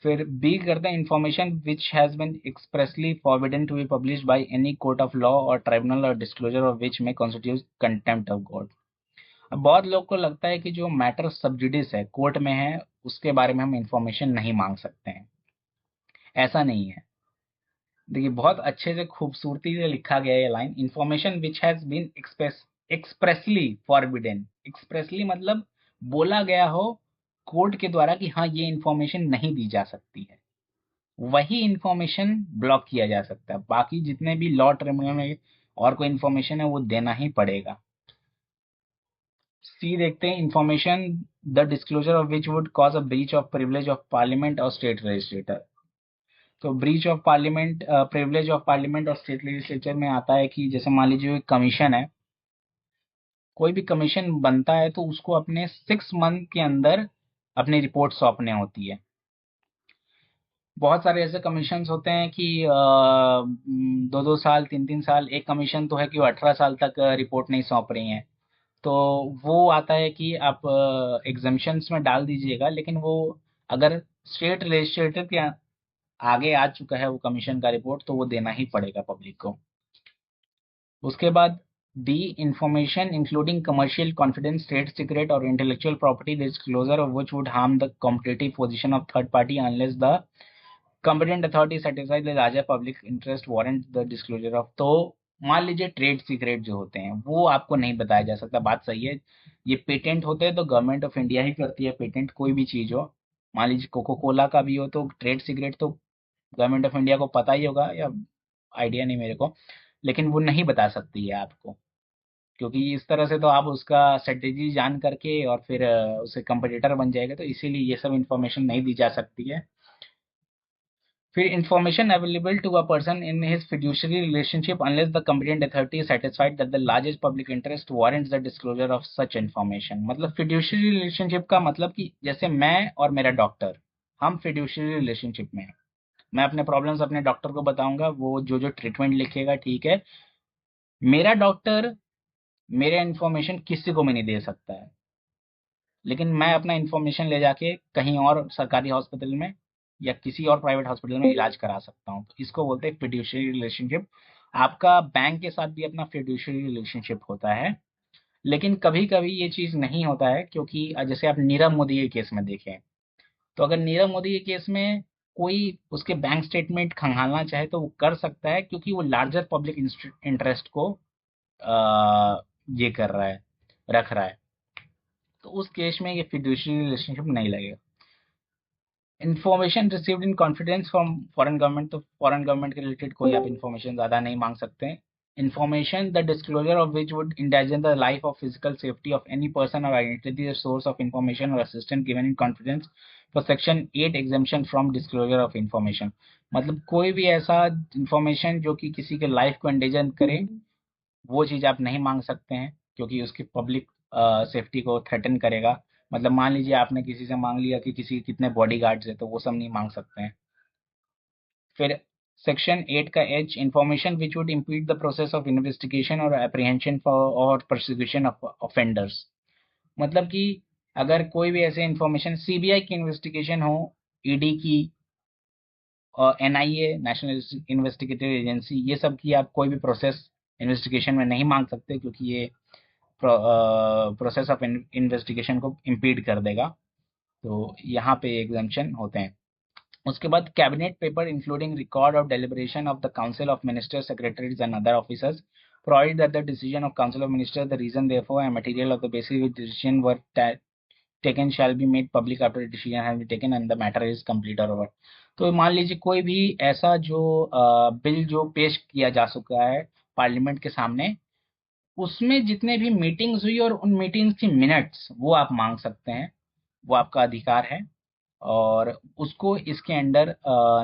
फिर बी करते हैं, information which has been expressly forbidden to be published by any court of law और ट्राइब्यूनल और disclosure of which may constitute contempt of God. अब बहुत लोग को लगता है कि जो मैटर सब्जुडिस है, कोर्ट में है, उसके बारे में हम इंफॉर्मेशन नहीं मांग सकते हैं। ऐसा नहीं है। देखिए बहुत अच्छे से खूबसूरती से लिखा गया है ये line, information which has been expressly forbidden. Expressly मतलब बोला गया हो कोर्ट के द्वारा कि हाँ ये इंफॉर्मेशन नहीं दी जा सकती है, वही इंफॉर्मेशन ब्लॉक किया जा सकता है। बाकी जितने भी लॉ ट्रिब्यूनल में और कोई इंफॉर्मेशन है वो देना ही पड़ेगा। सी देखते हैं, information the disclosure of which would cause a breach of privilege of parliament और स्टेट लेजिस्लेटर। तो breach of parliament, privilege of parliament और स्टेट लेजिस्लेचर में आता है कि जैसे मान लीजिए एक कमीशन है, कोई भी कमीशन बनता है तो उसको अपने 6 मंथ के अंदर अपनी रिपोर्ट सौंपने होती है। बहुत सारे ऐसे कमीशंस होते हैं कि 2-2 साल 3-3 साल, एक कमीशन तो है कि वो 18 साल तक रिपोर्ट नहीं सौंप रही हैं। तो वो आता है कि आप एग्जाम्शंस में डाल दीजिएगा, लेकिन वो अगर स्टेट लेजिस्लेटर के आगे आ चुका है वो कमीशन का रिपोर्ट तो वो देना ही पड़ेगा पब्लिक को। उसके बाद D, information including commercial confidence, trade secret और intellectual property disclosure of which would harm the competitive position of third party unless the competent authority satisfies the larger public interest warrant the disclosure of। तो मान लीजिए trade secret जो होते हैं वो आपको नहीं बताया जा सकता, बात सही है। ये पेटेंट होते हैं तो गवर्नमेंट ऑफ इंडिया ही करती है पेटेंट, कोई भी चीज हो। मान लीजिए कोको कोला का भी हो तो ट्रेड सीक्रेट तो गवर्नमेंट ऑफ इंडिया को पता ही होगा, या आइडिया नहीं मेरे को, लेकिन वो नहीं बता सकती है आपको, क्योंकि इस तरह से तो आप उसका स्ट्रेटेजी जान करके और फिर उसे कंपटीटर बन जाएगा, तो इसीलिए ये सब इंफॉर्मेशन नहीं दी जा सकती है। फिर information available to a person in his fiduciary relationship unless the competent authority is satisfied that the largest public interest warrants the disclosure of such information। मतलब fiduciary relationship का मतलब कि जैसे मैं और मेरा डॉक्टर, हम fiduciary relationship में हैं। मैं अपने प्रॉब्लम्स अपने डॉक्टर को बताऊंगा, वो जो जो ट्रीटमेंट लिखेगा ठीक है। मेरा डॉक्टर मेरा इन्फॉर्मेशन किसी को भी नहीं दे सकता है, लेकिन मैं अपना इन्फॉर्मेशन ले जाके कहीं और सरकारी हॉस्पिटल में या किसी और प्राइवेट हॉस्पिटल में इलाज करा सकता हूँ। तो इसको बोलते हैं फिड्यूशियरी रिलेशनशिप। आपका बैंक के साथ भी अपना फिड्यूशियरी रिलेशनशिप होता है, लेकिन कभी कभी ये चीज नहीं होता है, क्योंकि जैसे आप नीरव मोदी के केस में देखें, तो अगर नीरव मोदी के केस में कोई उसके बैंक स्टेटमेंट खंगालना चाहे तो वो कर सकता है, क्योंकि वो लार्जर पब्लिक इंटरेस्ट को ये कर रहा है, रख रहा है। तो उस केस में ये फिड्यूशियरी रिलेशनशिप नहीं लगेगा। Information received in confidence from foreign government, तो फॉरेन गवर्नमेंट के रिलेटेड कोई आप इन्फॉर्मेशन ज्यादा नहीं मांग सकते हैं। Information the disclosure of which would endanger the life of physical safety of any person और identity the source of information और assistant given in confidence for section 8 exemption from disclosure of information. मतलब कोई भी ऐसा information जो कि किसी के लाइफ को एंडेंजर करे, वो चीज आप नहीं मांग सकते हैं, क्योंकि उसकी पब्लिक सेफ्टी को थ्रेटन करेगा। मतलब मान लीजिए आपने किसी से मांग लिया कि किसी के कितने बॉडी गार्ड्स है, तो वो सब नहीं मांग सकते हैं। फिर सेक्शन 8 का H, information which would impede the process of investigation और अप्रीहेंशन फॉर और प्रोसिक्यूशन ऑफ ऑफेंडर्स। मतलब कि अगर कोई भी ऐसे इंफॉर्मेशन सीबीआई की इन्वेस्टिगेशन हो, ईडी की और एनआईए नेशनल इन्वेस्टिगेटिव एजेंसी, ये सब की आप कोई भी प्रोसेस इन्वेस्टिगेशन में नहीं मांग सकते, क्योंकि ये प्रोसेस ऑफ इन्वेस्टिगेशन को इम्पीड कर देगा। तो यहाँ पे एग्जाम्पशन होते हैं। उसके बाद cabinet paper including record of deliberation of the council of ministers, secretaries and other officers, provided that the decision of council of ministers, the reason therefore and material of the basis which decision were taken shall be made public after the decision has been taken and the matter is complete or over। तो मान लीजिए कोई भी ऐसा जो bill जो पेश किया जा चुका है पार्लियामेंट के सामने, उसमें जितने भी मीटिंग्स हुई और उन मीटिंग्स की मिनट्स वो आप मांग सकते हैं, वो आपका अधिकार है। और उसको इसके अंडर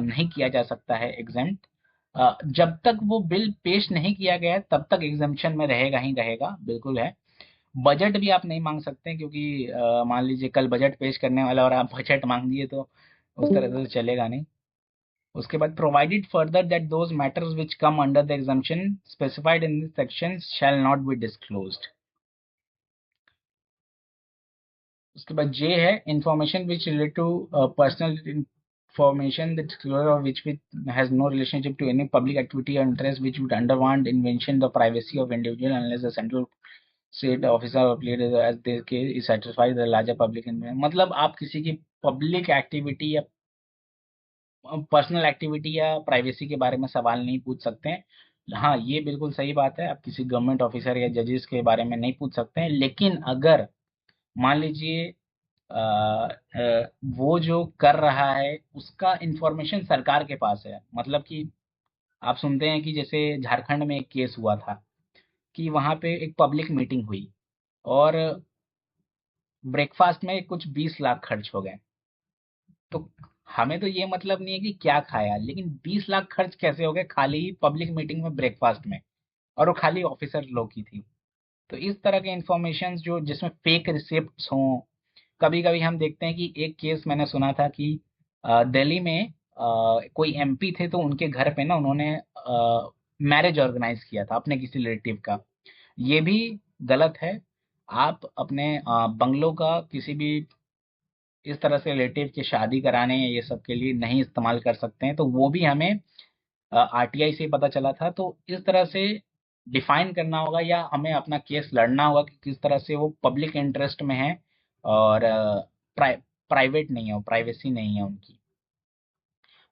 नहीं किया जा सकता है एग्जेम्प्ट, जब तक वो बिल पेश नहीं किया गया है, तब तक एग्जाम्पशन में रहेगा ही रहेगा, बिल्कुल है। बजट भी आप नहीं मांग सकते, क्योंकि मान लीजिए कल बजट पेश करने वाला और आप बजट मांग दिए तो उस तरह से तो चलेगा नहीं। उसके बाद provided further that those matters which come under the exemption specified in this section shall not be disclosed. उसके बाद जे है, information which relate to personal information the disclosure of which has no relationship to any public activity or interest which would undermine invention the privacy of individual unless the central state officer or played as their case is satisfied the larger public interest। मतलब आप किसी की public activity या personal activity या privacy के बारे में सवाल नहीं पूछ सकते हैं। हाँ, ये बिल्कुल सही बात है, आप किसी गवर्नमेंट ऑफिसर या जजेस के बारे में नहीं पूछ सकते हैं। लेकिन अगर मान लीजिए वो जो कर रहा है उसका इंफॉर्मेशन सरकार के पास है, मतलब कि आप सुनते हैं कि जैसे झारखंड में एक केस हुआ था कि वहां पे एक पब्लिक मीटिंग हुई और ब्रेकफास्ट में कुछ 20 लाख खर्च हो गए। तो हमें तो ये मतलब नहीं है कि क्या खाया, लेकिन 20 लाख खर्च कैसे हो गए खाली पब्लिक मीटिंग में ब्रेकफास्ट में, और वो खाली ऑफिसर लोग की थी। तो इस तरह के इंफॉर्मेशन जो जिसमें फेक रिसिप्ट्स हों, कभी कभी हम देखते हैं कि एक केस मैंने सुना था कि दिल्ली में कोई एमपी थे, तो उनके घर पे ना उन्होंने मैरिज ऑर्गेनाइज किया था अपने किसी रिलेटिव का। ये भी गलत है। आप अपने बंगलों का किसी भी इस तरह से रिलेटिव की शादी कराने या ये सब के लिए नहीं इस्तेमाल कर सकते हैं। तो वो भी हमें आरटीआई से पता चला था। तो इस तरह से डिफाइन करना होगा या हमें अपना केस लड़ना होगा कि किस तरह से वो पब्लिक इंटरेस्ट में है और प्राइवेट नहीं है, प्राइवेसी नहीं है उनकी।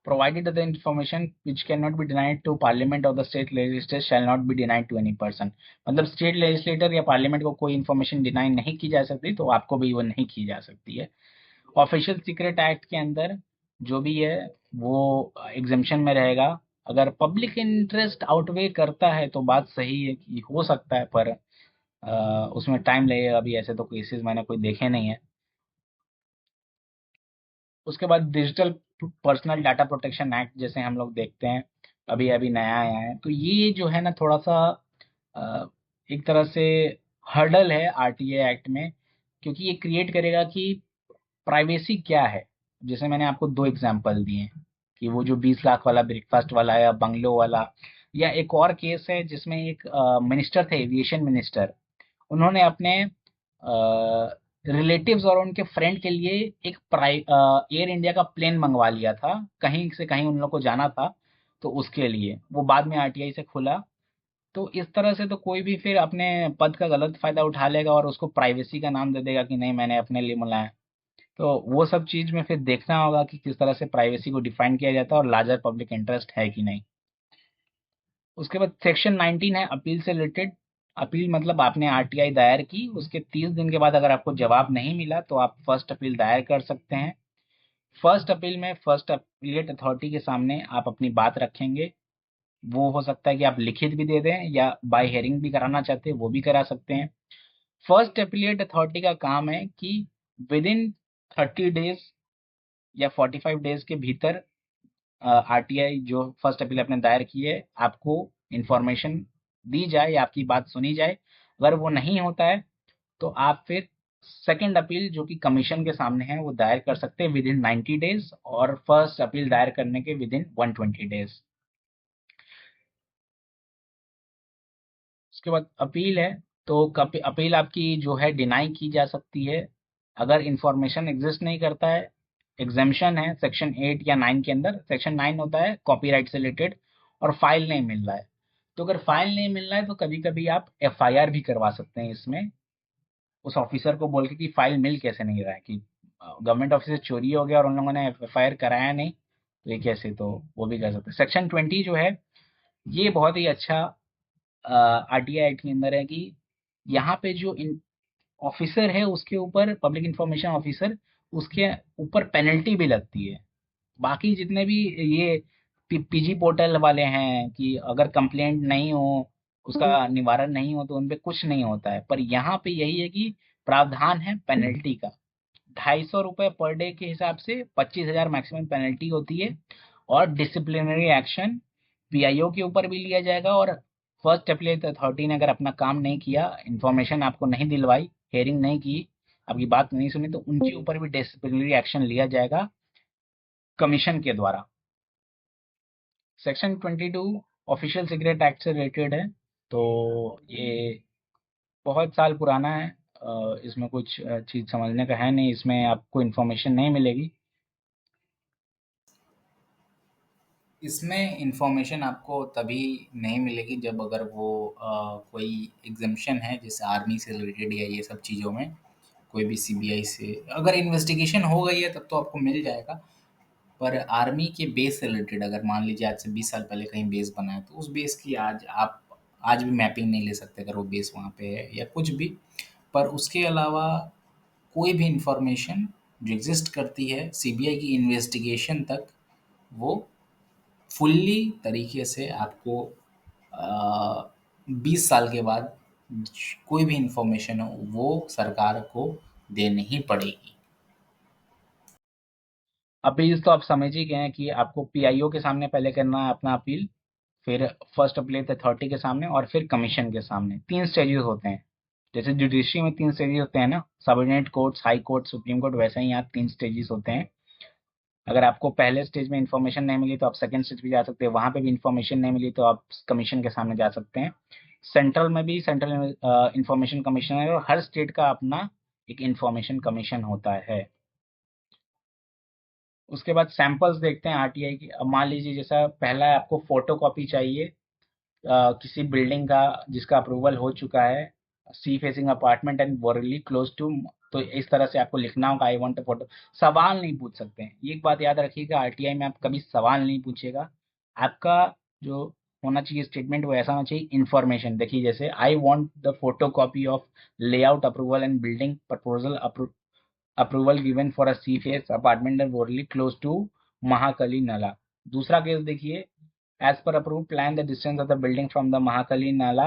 Provided that the information which cannot be denied to parliament or the state legislature shall not be denied to any person। मतलब स्टेट लेजिस्लेटर या पार्लियामेंट को कोई इन्फॉर्मेशन डिनाई नहीं की जा सकती, तो आपको भी वो नहीं की जा सकती है। ऑफिशियल सीक्रेट एक्ट के अंदर जो भी है वो एग्जेम्पशन में रहेगा। अगर पब्लिक इंटरेस्ट आउटवे करता है तो बात सही है कि हो सकता है, पर उसमें टाइम लगेगा। अभी ऐसे तो केसेस मैंने कोई देखे नहीं है। उसके बाद digital personal data protection act जैसे हम लोग देखते हैं, अभी अभी नया आया है। तो ये जो है ना थोड़ा सा अ, एक तरह से हर्डल है आरटीए एक्ट में, क्योंकि ये क्रिएट करेगा कि प्राइवेसी क्या है। जैसे मैंने आपको दो एग्जांपल दिए कि वो जो 20 लाख वाला ब्रेकफास्ट वाला या बंगलो वाला, या एक और केस है जिसमें एक मिनिस्टर थे, एविएशन मिनिस्टर। उन्होंने अपने रिलेटिव्स और उनके फ्रेंड के लिए एक एयर इंडिया का प्लेन मंगवा लिया था, कहीं से कहीं उन लोग को जाना था। तो उसके लिए वो बाद में आरटीआई से खुला। तो इस तरह से तो कोई भी फिर अपने पद का गलत फायदा उठा लेगा और उसको प्राइवेसी का नाम दे देगा कि नहीं मैंने अपने लिए मंगाया। तो वो सब चीज में फिर देखना होगा कि किस तरह से प्राइवेसी को डिफाइन किया जाता है और लार्जर पब्लिक इंटरेस्ट है कि नहीं। उसके बाद सेक्शन 19 है अपील से रिलेटेड। अपील मतलब आपने आरटीआई दायर की, उसके 30 दिन के बाद अगर आपको जवाब नहीं मिला तो आप फर्स्ट अपील दायर कर सकते हैं। फर्स्ट अपील में फर्स्ट अपीलेट अथॉरिटी के सामने आप अपनी बात रखेंगे। वो हो सकता है कि आप लिखित भी दे दें या बाय हेयरिंग भी कराना चाहते हैं वो भी करा सकते हैं। फर्स्ट अपीलेट अथॉरिटी का काम है कि विद इन 30 डेज या 45 डेज के भीतर आरटीआई जो फर्स्ट अपील आपने दायर की है आपको इंफॉर्मेशन दी जाए या आपकी बात सुनी जाए। अगर वो नहीं होता है तो आप फिर सेकंड अपील जो कि कमीशन के सामने है वो दायर कर सकते हैं विद इन 90 डेज, और फर्स्ट अपील दायर करने के विद इन 120 डेज। उसके बाद अपील है, तो अपील आपकी जो है डिनाई की जा सकती है अगर इंफॉर्मेशन एग्जिस्ट नहीं करता है। एग्जामेशन है सेक्शन 8 या 9 के अंदर। सेक्शन 9 होता है कॉपीराइट से रिलेटेड, और फाइल नहीं मिल रहा है। तो अगर फाइल नहीं मिल रहा है तो कभी कभी आप एफआईआर भी करवा सकते हैं इसमें, उस ऑफिसर को बोल के कि फाइल मिल कैसे नहीं रहा है, कि गवर्नमेंट ऑफिस से चोरी हो गया और उन लोगों ने एफआईआर कराया नहीं, तो ये कैसे। तो वो भी कर सकते हैं। सेक्शन 20 जो है ये बहुत ही अच्छा आरटीआई एक्ट के अंदर है कि यहाँ पे जो ऑफिसर है उसके ऊपर, पब्लिक इंफॉर्मेशन ऑफिसर, उसके ऊपर पेनल्टी भी लगती है। बाकी जितने भी ये पीजी पोर्टल वाले हैं कि अगर कंप्लेंट नहीं हो, उसका निवारण नहीं हो तो उनपे कुछ नहीं होता है, पर यहाँ पे यही है कि प्रावधान है पेनल्टी का। 250 रुपये पर डे के हिसाब से 25,000 मैक्सिमम पेनल्टी होती है। और डिसिप्लिनरी एक्शन पीआईओ के ऊपर भी लिया जाएगा, और फर्स्ट अपीलेट अथॉरिटी ने अगर अपना काम नहीं किया, इंफॉर्मेशन आपको नहीं दिलवाई, हेयरिंग नहीं की, आपकी बात नहीं सुनी, तो उनके ऊपर भी डिसिप्लिनरी एक्शन लिया जाएगा कमीशन के द्वारा। सेक्शन 22 ऑफिशियल सिगरेट एक्ट से रिलेटेड है। तो ये बहुत साल पुराना है। इसमें कुछ चीज समझने का है नहीं, इसमें आपको इन्फॉर्मेशन नहीं मिलेगी। इसमें इंफॉर्मेशन आपको तभी नहीं मिलेगी जब अगर वो कोई एग्जामेशन है जैसे आर्मी से रिलेटेड या ये सब चीज़ों में, कोई भी सीबीआई से अगर इन्वेस्टिगेशन हो गई है तब तो आपको मिल जाएगा। पर आर्मी के बेस से रिलेटेड अगर मान लीजिए आज से 20 साल पहले कहीं बेस बना है, तो उस बेस की आज आप आज भी मैपिंग नहीं ले सकते अगर वो बेस वहाँ पे है या कुछ भी। पर उसके अलावा कोई भी इंफॉर्मेशन जो एग्ज़िस्ट करती है सीबीआई की इन्वेस्टिगेशन तक, वो फुल्ली तरीके से आपको 20 साल के बाद कोई भी इंफॉर्मेशन हो वो सरकार को देनी ही पड़ेगी। अपील तो आप समझ ही गए हैं कि आपको पीआईओ के सामने पहले करना है अपना अपील, फिर फर्स्ट अपील अथॉरिटी के सामने और फिर कमीशन के सामने। 3 स्टेजेस होते हैं। जैसे जुडिशरी में 3 स्टेजेस होते हैं ना, subordinate courts, high court, supreme court, वैसे ही यहाँ 3 स्टेजेस होते हैं। अगर आपको पहले स्टेज में इन्फॉर्मेशन नहीं मिली तो आप सेकंड स्टेज पे जा सकते हैं, वहां पे भी इन्फॉर्मेशन नहीं मिली तो आप कमीशन के सामने जा सकते हैं। सेंट्रल में भी सेंट्रल इंफॉर्मेशन कमीशन है और हर स्टेट का अपना एक इंफॉर्मेशन कमीशन होता है। उसके बाद सैंपल्स देखते हैं आरटीआई की। अब मान लीजिए जैसा पहला है, आपको फोटो कॉपी चाहिए किसी बिल्डिंग का जिसका अप्रूवल हो चुका है, sea facing apartment and Worli close to. तो इस तरह से आपको लिखना होगा आई वांट अ फोटो। सवाल नहीं पूछ सकते हैं, ये एक बात याद रखिएगा, आरटीआई में आप कभी सवाल नहीं पूछेगा। आपका जो होना चाहिए स्टेटमेंट वो ऐसा होना चाहिए, इन्फॉर्मेशन। देखिए जैसे I want the photo copy of layout approval and building proposal approval given for a sea face apartment and Worli close to Mahakali Nala. दूसरा केस देखिए, as per approved plan the distance of the building from the Mahakali Nala,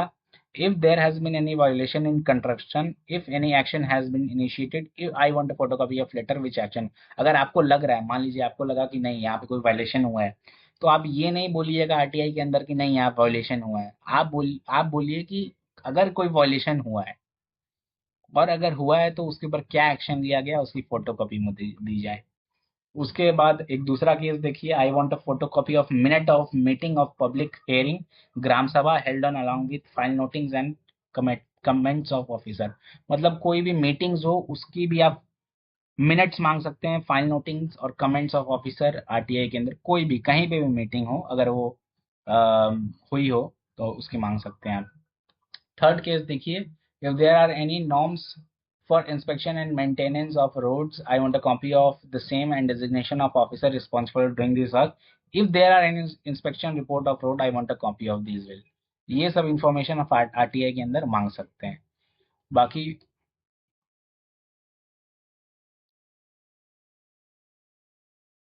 if there has been any violation in construction, if any action has been initiated, if I want a photocopy of letter which action। अगर आपको लग रहा है, मान लीजिए आपको लगा कि नहीं यहाँ पे कोई वायलेशन हुआ है, तो आप ये नहीं बोलिएगा आरटीआई के अंदर कि नहीं यहाँ वायलेशन हुआ है। आप बोलिए कि अगर कोई वायलेशन हुआ है और अगर हुआ है तो उसके ऊपर क्या एक्शन लिया गया उसकी फोटोकॉपी मुझे दी जाए। उसके बाद एक दूसरा केस देखिए, I want a photocopy of minute of meeting of public hearing gram sabha held on along with file notings and comments of officer. मतलब कोई भी मीटिंग्स हो उसकी भी आप मिनट्स मांग सकते हैं, फाइल नोटिंग्स और कमेंट्स ऑफ ऑफिसर। आरटीआई के अंदर कोई भी कहीं पे भी मीटिंग हो अगर वो हुई हो तो उसकी मांग सकते हैं आप। थर्ड केस देखिए, if there are any norms for inspection and maintenance of roads, I want a copy of the same and designation of officer responsible for doing this work. If there are any inspection report of road, I want a copy of these will। ये सब information आप RTI के अंदर मांग सकते हैं। बाकी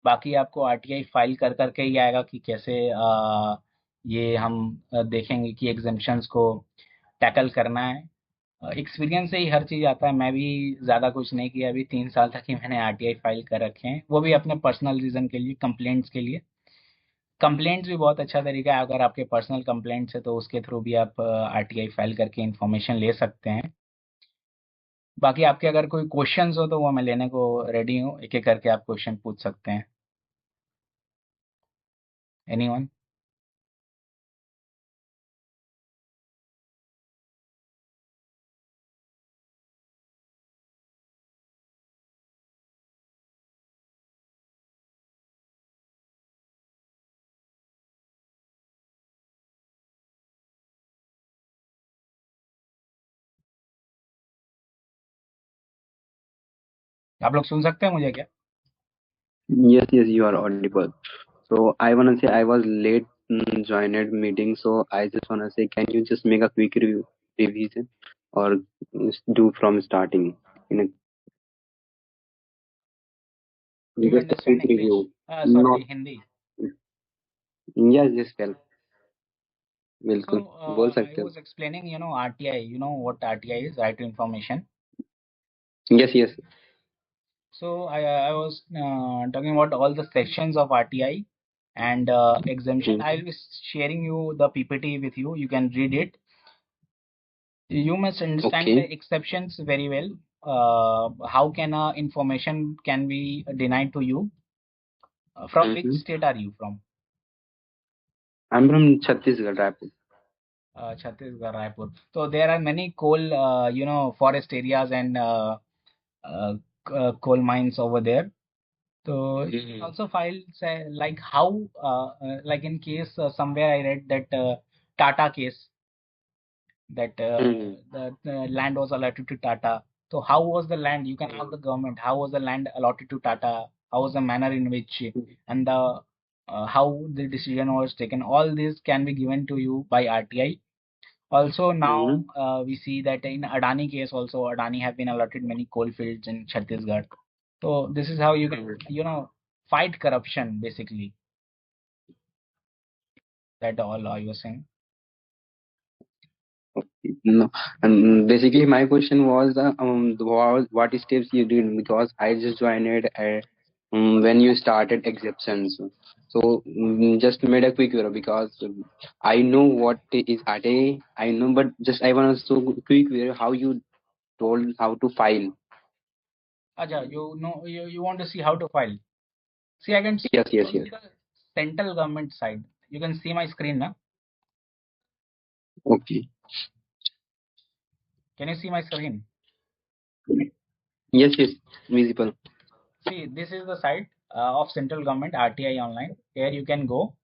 बाकी आपको आरटीआई फाइल कर करके ही आएगा कि कैसे ये हम देखेंगे कि एग्जेम्पशंस को टैकल करना है। एक्सपीरियंस से ही हर चीज़ आता है। मैं भी ज़्यादा कुछ नहीं किया, अभी 3 साल तक ही मैंने आरटीआई फाइल कर रखे हैं, वो भी अपने पर्सनल रीज़न के लिए, कंप्लेंट्स के लिए। कंप्लेंट्स भी बहुत अच्छा तरीका है, अगर आपके पर्सनल कंप्लेंट्स है तो उसके थ्रू भी आप आरटीआई फाइल करके इन्फॉर्मेशन ले सकते हैं। बाकी आपके अगर कोई क्वेश्चंस हो तो वो मैं लेने को रेडी हूँ, एक एक करके आप क्वेश्चन पूछ सकते हैं। एनीवन? आप लोग सुन सकते हैं मुझे क्या? Yes, yes, you are audible. So I wanna say I was late joined meeting, so I just wanna say, can you just make a quick revision or do from starting in a do you just a understand quick English? review? Sorry, Not Hindi. yes, yes, well, So बिल्कुल बोल I सकते हो. was explaining, RTI, what RTI is, right to information. Yes, yes. So I was talking about all the sections of RTI and exemption. Hmm. I will be sharing you the PPT with you. You can read it. You must understand Okay. the exceptions very well. How can information can be denied to you? From which Mm-hmm. state are you from? I'm from Chhattisgarh, Raipur. Chhattisgarh, Raipur. So there are many coal, forest areas and uh, coal mines over there. So you can Mm-hmm. also file say like how like in case somewhere I read that Tata case that Mm-hmm. the land was allotted to Tata. So how was the land? You can ask the government how was the land allotted to Tata how was the manner in which, and the how the decision was taken. All this can be given to you by RTI. Also now we see that in Adani case also, Adani have been allotted many coal fields in Chhattisgarh. So this is how you can, fight corruption basically. That all I was saying. No, and basically my question was what steps you did, because I just joined it when you started exceptions. So just made a quick video, because I know what is RTA, I know, but just I want to so quick video how you told how to file. Acha, you want to see how to file. See, I can show Yes. you the central government side. You can see my screen now. Okay. Can you see my screen? Yes, visible. See, this is the site of central government RTI online. Here you can go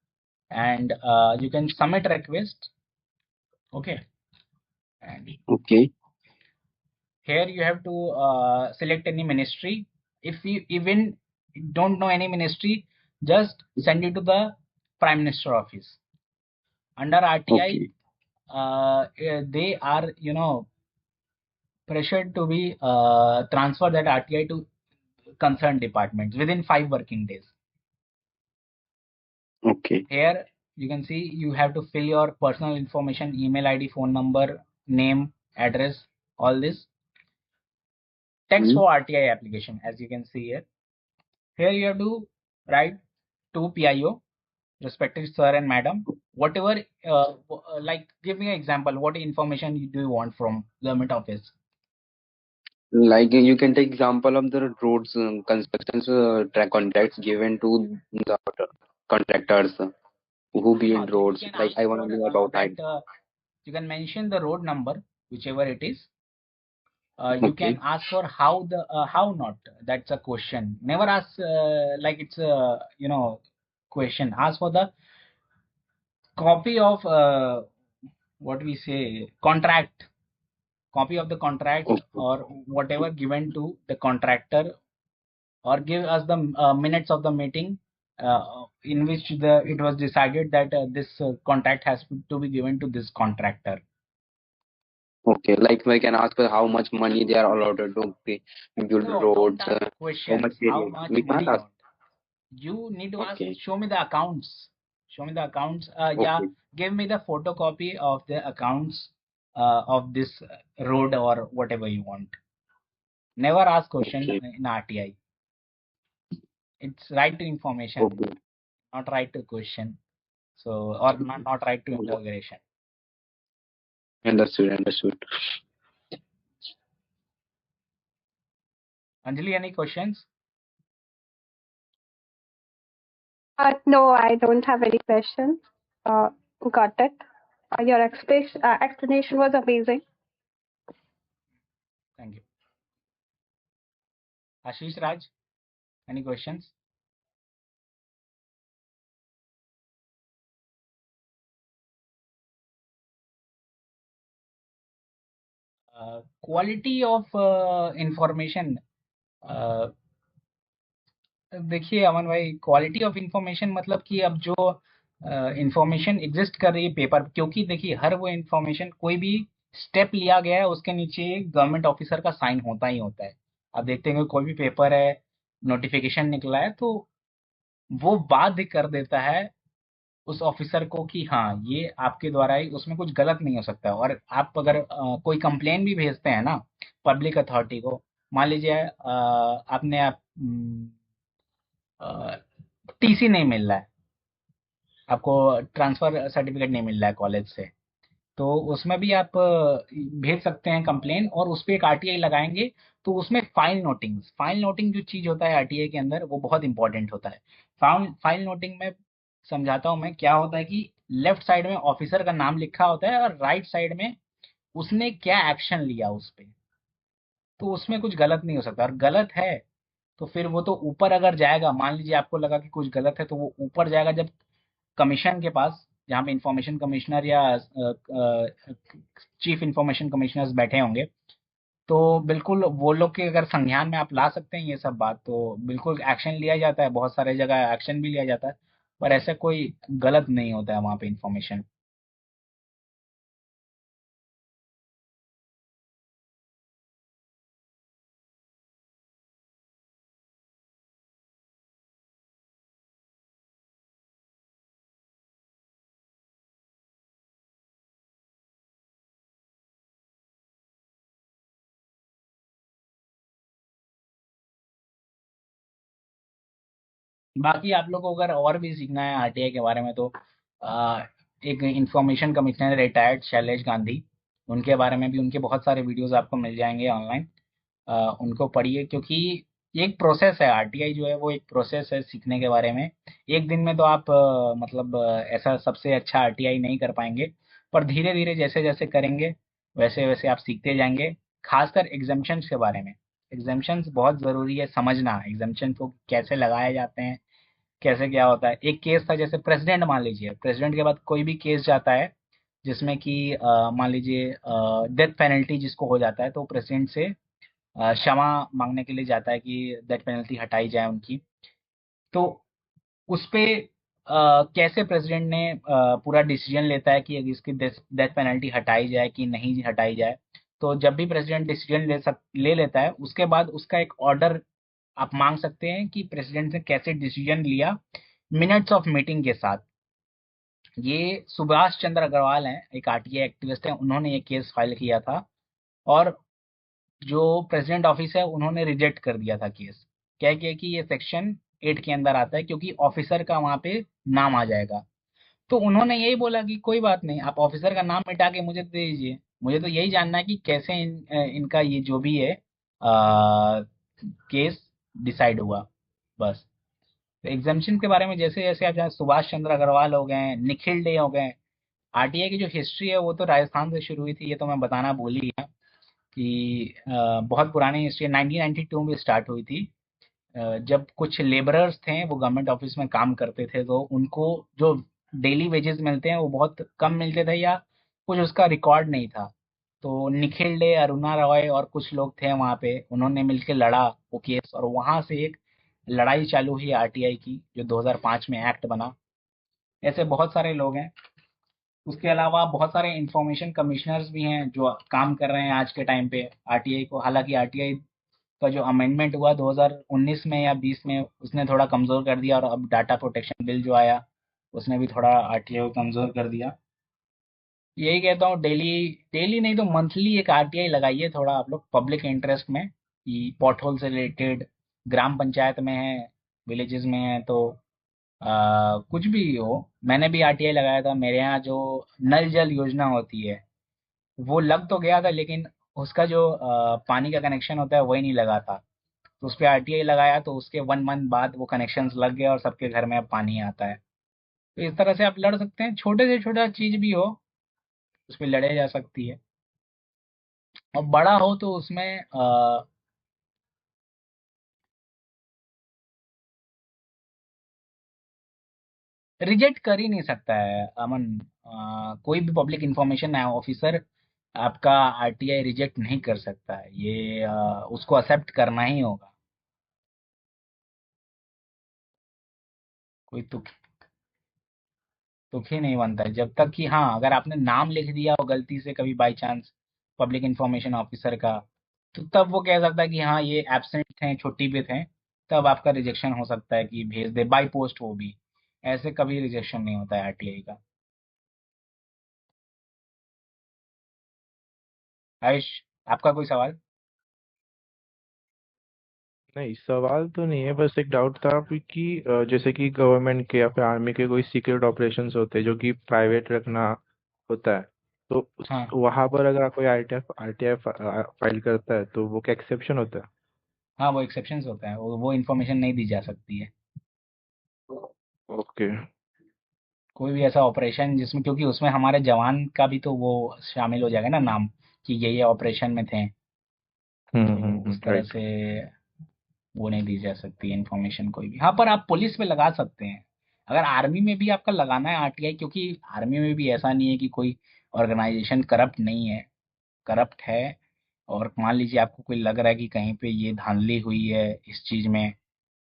and you can submit request. Okay. And Okay. here you have to select any ministry. If you even don't know any ministry, just send it to the Prime Minister office. Under RTI, Okay. they are, pressured to be transfer that RTI to concerned departments within 5 working days. Okay. Here you can see you have to fill your personal information, email ID, phone number, name, address, all this. Text for RTI application, as you can see here. Here you have to write to PIO, respected sir and madam, whatever, like give me an example, what information do you want from government office? Like you can take example of the roads constructions track contracts given to the contractors who build So you roads. can Like ask I want for to know about that. that. You can mention the road number, whichever it is. You can Okay. ask for how not. That's a question. Never ask like it's a question. Ask for the copy of what we say contract, copy of the contract Okay. or whatever given to the contractor, or give us the minutes of the meeting in which it was decided that this contract has to be given to this contractor. Okay. Like we can ask for how much money they are allowed to build No, don't roads. ask How much questions. How period? much We can't money? ask. Don't. You need to ask. Okay. Show me the accounts. Show me the accounts. Yeah, Okay. give me the photocopy of the accounts of this road or whatever you want. Never ask question Okay. in RTI. It's right to information, Okay. not right to question. So, or not right to interrogation. Understood. Anjali, any questions? No, I don't have any questions. Got it. Your explanation was amazing. Thank you. Ashish Raj, any questions? Quality of information. देखिए अमन भाई, quality of information मतलब कि अब जो information exist कर रही है paper, क्योंकि देखिए हर वो इंफॉर्मेशन कोई भी स्टेप लिया गया है उसके नीचे गवर्नमेंट ऑफिसर का साइन होता ही होता है। अब देखते हैं कोई भी पेपर है, नोटिफिकेशन निकला है तो वो बाध्य कर देता है उस ऑफिसर को कि हाँ ये आपके द्वारा ही, उसमें कुछ गलत नहीं हो सकता। और आप अगर कोई कंप्लेन भी भेजते हैं ना पब्लिक अथॉरिटी को, मान लीजिए आपने टीसी नहीं मिल रहा है, आपको ट्रांसफर सर्टिफिकेट नहीं मिल रहा है कॉलेज से, तो उसमें भी आप भेज सकते हैं कंप्लेन और उस पर एक आरटीआई लगाएंगे। तो उसमें फाइल नोटिंग जो चीज होता है आरटीआई के अंदर वो बहुत इंपॉर्टेंट होता है। फाइल नोटिंग में समझाता हूं मैं, क्या होता है कि लेफ्ट साइड में ऑफिसर का नाम लिखा होता है और राइट साइड में उसने क्या एक्शन लिया उस पे, तो उसमें कुछ गलत नहीं हो सकता। और गलत है तो फिर वो तो ऊपर अगर जाएगा, मान लीजिए आपको लगा कि कुछ गलत है तो वो ऊपर जाएगा जब कमीशन के पास, जहाँ पे इंफॉर्मेशन कमिश्नर या चीफ इंफॉर्मेशन कमिश्नर्स बैठे होंगे, तो बिल्कुल वो लोग के अगर संज्ञान में आप ला सकते हैं ये सब बात, तो बिल्कुल एक्शन लिया जाता है, बहुत सारे जगह एक्शन भी लिया जाता है, पर ऐसा कोई गलत नहीं होता है वहाँ पे इंफॉर्मेशन। बाकी आप लोग को अगर और भी सीखना है आरटीआई के बारे में, तो आ, एक information commissioner retired Shailesh Gandhi, उनके बारे में भी उनके बहुत सारे वीडियोस आपको मिल जाएंगे ऑनलाइन। उनको पढ़िए, क्योंकि ये एक प्रोसेस है, आरटीआई जो है वो एक प्रोसेस है सीखने के बारे में। एक दिन में तो आप मतलब ऐसा सबसे अच्छा आरटीआई नहीं कर पाएंगे, पर धीरे धीरे जैसे जैसे करेंगे वैसे वैसे आप सीखते जाएंगे। खासकर एग्जाम्पशंस के बारे में, एग्जाम्पशंस बहुत ज़रूरी है समझना, एग्जाम्पशन को कैसे लगाए जाते हैं, कैसे क्या होता है। एक केस था, जैसे प्रेसिडेंट, मान लीजिए प्रेसिडेंट के बाद कोई भी केस जाता है जिसमें कि मान लीजिए डेथ पेनल्टी जिसको हो जाता है, तो प्रेसिडेंट से क्षमा मांगने के लिए जाता है कि डेथ पेनल्टी हटाई जाए उनकी। तो उस पे कैसे प्रेसिडेंट ने पूरा डिसीजन लेता है कि इसकी डेथ पेनल्टी हटाई जाए कि नहीं हटाई जाए। तो जब भी प्रेसिडेंट डिसीजन ले लेता है, उसके बाद उसका एक ऑर्डर आप मांग सकते हैं कि प्रेसिडेंट ने कैसे डिसीजन लिया, मिनट्स ऑफ मीटिंग के साथ। ये सुभाष चंद्र अग्रवाल हैं, एक आरटीआई एक्टिविस्ट हैं, उन्होंने ये केस फाइल किया था, और जो प्रेसिडेंट ऑफिस है उन्होंने रिजेक्ट कर दिया था केस, क्या किया कि ये सेक्शन 8 के अंदर आता है, क्योंकि ऑफिसर का वहां पे नाम आ जाएगा। तो उन्होंने यही बोला कि कोई बात नहीं, आप ऑफिसर का नाम मिटा के मुझे दे दीजिए, मुझे तो यही जानना है कि कैसे इनका ये जो भी है केस डिसाइड हुआ, बस। तो एग्जामिशन के बारे में जैसे जैसे आप जाने, सुभाष चंद्र अग्रवाल हो गए, निखिल डे हो गए। आरटीआई की जो हिस्ट्री है वो तो राजस्थान से शुरू हुई थी, ये तो मैं बताना भूल ही गया कि बहुत पुरानी हिस्ट्री 1992 में स्टार्ट हुई थी। जब कुछ लेबरर्स थे वो गवर्नमेंट ऑफिस में काम करते थे, तो उनको जो डेली वेजेस मिलते हैं वो बहुत कम मिलते थे, या कुछ उसका रिकॉर्ड नहीं था। तो निखिल डे, अरुणा रॉय और कुछ लोग थे वहाँ पे, उन्होंने मिलकर लड़ा वो केस, और वहां से एक लड़ाई चालू हुई आरटीआई की, जो 2005 में एक्ट बना। ऐसे बहुत सारे लोग हैं। उसके अलावा बहुत सारे इंफॉर्मेशन कमिश्नर्स भी हैं जो काम कर रहे हैं आज के टाइम पे आरटीआई को। हालांकि आरटीआई का जो अमेंडमेंट हुआ 2019 में या 20 में, उसने थोड़ा कमजोर कर दिया, और अब डाटा प्रोटेक्शन बिल जो आया उसने भी थोड़ा आरटीआई को कमजोर कर दिया। यही कहता हूँ, डेली डेली नहीं तो मंथली एक आरटीआई लगाइए थोड़ा आप लोग, पब्लिक इंटरेस्ट में, कि पॉट होल से रिलेटेड, ग्राम पंचायत में है, विलेजेस में है, तो कुछ भी हो। मैंने भी आरटीआई लगाया था, मेरे यहाँ जो नल जल योजना होती है वो लग तो गया था, लेकिन उसका जो पानी का कनेक्शन होता है वही नहीं लगा था। तो उस पर आरटीआई लगाया, तो उसके 1 मंथ बाद वो कनेक्शंस लग गया और सबके घर में अब पानी आता है। तो इस तरह से आप लड़ सकते हैं, छोटे से छोटा चीज भी हो उस पर लड़े जा सकती है। और बड़ा हो तो उसमें रिजेक्ट कर ही नहीं सकता है अमन। कोई भी पब्लिक इंफॉर्मेशन ऑफिसर आपका आरटीआई रिजेक्ट नहीं कर सकता है, ये उसको एक्सेप्ट करना ही होगा। कोई तुक ही नहीं बनता है, जब तक कि, हाँ, अगर आपने नाम लिख दिया हो गलती से कभी by chance public information officer का, तो तब वो कह सकता है कि हाँ ये एब्सेंट थे, छुट्टी पे थे, तब आपका रिजेक्शन हो सकता है कि भेज दे बाई पोस्ट, वो भी। ऐसे कभी रिजेक्शन नहीं होता है आरटीआई का। आयुष, आपका कोई सवाल? नहीं, सवाल तो नहीं है, बस एक डाउट था अभी कि जैसे कि गवर्नमेंट के या फिर आर्मी के कोई सीक्रेट ऑपरेशंस होते हैं जो कि प्राइवेट रखना होता है, तो हाँ वहां पर अगर कोई आरटीआई आरटीआई फाइल करता है तो वो क्या एक्सेप्शन होता है? हाँ, वो एक्सेप्शंस होता है, वो इन्फॉर्मेशन नहीं दी जा सकती है। ओके। कोई भी ऐसा ऑपरेशन जिसमें, क्योंकि उसमें हमारे जवान का भी तो वो शामिल हो जाएगा ना नाम, कि ये ऑपरेशन में थे, तो उस तरह राइट। से वो नहीं दी जा सकती इन्फॉर्मेशन कोई भी। हाँ, पर आप पुलिस में लगा सकते हैं। अगर आर्मी में भी आपका लगाना है आरटीआई, क्योंकि आर्मी में भी ऐसा नहीं है कि कोई ऑर्गेनाइजेशन करप्ट नहीं है, करप्ट है। और मान लीजिए आपको कोई लग रहा है कि कहीं पे ये धांधली हुई है इस चीज में,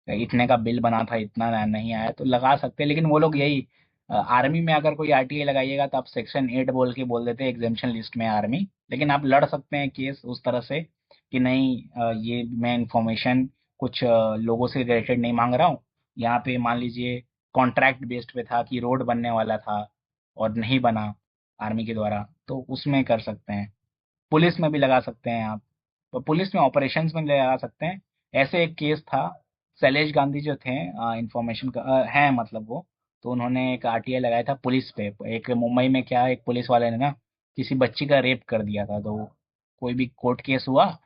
इतने का बिल बना था इतना नहीं आया, तो लगा सकते हैं। लेकिन वो लोग यही आर्मी में अगर कोई आरटीआई लगाइएगा तो आप सेक्शन 8 बोल के बोल देते हैं एग्जेम्पशन लिस्ट में आर्मी। लेकिन आप लड़ सकते हैं केस उस तरह से कि नहीं, ये मैं इंफॉर्मेशन कुछ लोगों से रिलेटेड नहीं मांग रहा हूँ। यहाँ पे मान लीजिए कॉन्ट्रैक्ट बेस्ड पे था कि रोड बनने वाला था और नहीं बना आर्मी के द्वारा, तो उसमें कर सकते हैं। पुलिस में भी लगा सकते हैं आप, तो पुलिस में ऑपरेशंस में लगा सकते हैं। ऐसे एक केस था, शैलेश गांधी जो थे इंफॉर्मेशन का हैं मतलब वो, तो उन्होंने एक आरटीआई लगाया था पुलिस पे। एक मुंबई में क्या, एक पुलिस वाले ने ना किसी बच्ची का रेप कर दिया था, तो कोई भी कोर्ट केस हुआ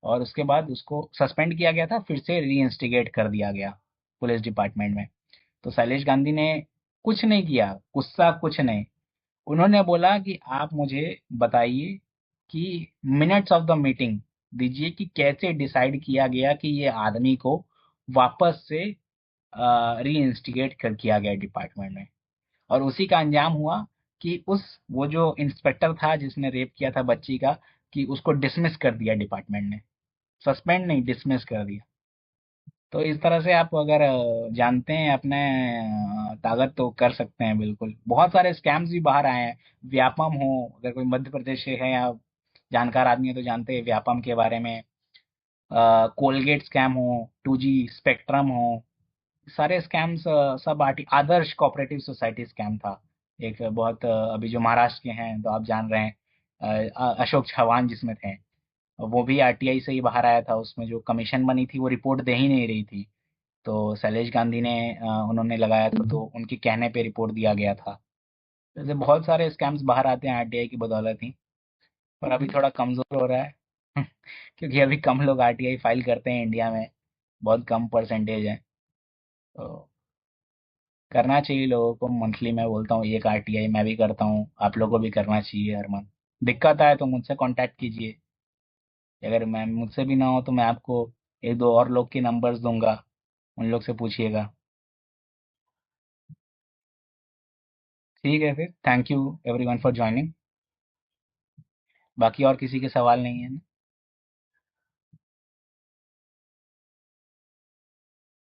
और उसके बाद उसको सस्पेंड किया गया था, फिर से री इंस्टिगेट कर दिया गया पुलिस डिपार्टमेंट में। तो शैलेश गांधी ने कुछ नहीं किया, गुस्सा कुछ नहीं, उन्होंने बोला कि आप मुझे बताइए कि मिनट्स ऑफ द मीटिंग दीजिए कि कैसे डिसाइड किया गया कि ये आदमी को वापस से री इंस्टिगेट कर किया गया डिपार्टमेंट में। और उसी का अंजाम हुआ कि उस वो जो इंस्पेक्टर था जिसने रेप किया था बच्ची का, कि उसको डिसमिस कर दिया डिपार्टमेंट ने, सस्पेंड नहीं डिसमिस कर दिया। तो इस तरह से आप अगर जानते हैं अपने ताकत तो कर सकते हैं बिल्कुल। बहुत सारे स्कैम्स भी बाहर आए हैं। व्यापम हो, अगर कोई मध्य प्रदेश से है या जानकार आदमी है तो जानते हैं व्यापम के बारे में। कोलगेट स्कैम हो, 2G स्पेक्ट्रम हो, सारे स्कैम्स सब आदर्श कोऑपरेटिव सोसाइटी स्कैम था एक बहुत अभी जो महाराष्ट्र के हैं तो आप जान रहे हैं, अशोक चव्हाण जिसमें थे, वो भी आरटीआई से ही बाहर आया था। उसमें जो कमीशन बनी थी वो रिपोर्ट दे ही नहीं रही थी, तो शैलेश गांधी ने उन्होंने लगाया था, तो उनके कहने पे रिपोर्ट दिया गया था। जैसे बहुत सारे स्कैम्स बाहर आते हैं आरटीआई की बदौलत ही, पर अभी थोड़ा कमजोर हो रहा है क्योंकि अभी कम लोग आरटीआई फाइल करते हैं इंडिया में, बहुत कम परसेंटेज है। तो करना चाहिए लोगों को, मंथली मैं बोलता हूँ एक आरटीआई मैं भी करता हूँ, आप लोगों को भी करना चाहिए हर मंथ। दिक्कत आए तो मुझसे कांटेक्ट कीजिए, अगर मैं मुझसे भी ना हो तो मैं आपको एक दो और लोग के नंबर्स दूंगा, उन लोग से पूछिएगा। ठीक है फिर, thank you everyone for joining. बाकी और किसी के सवाल नहीं है ना?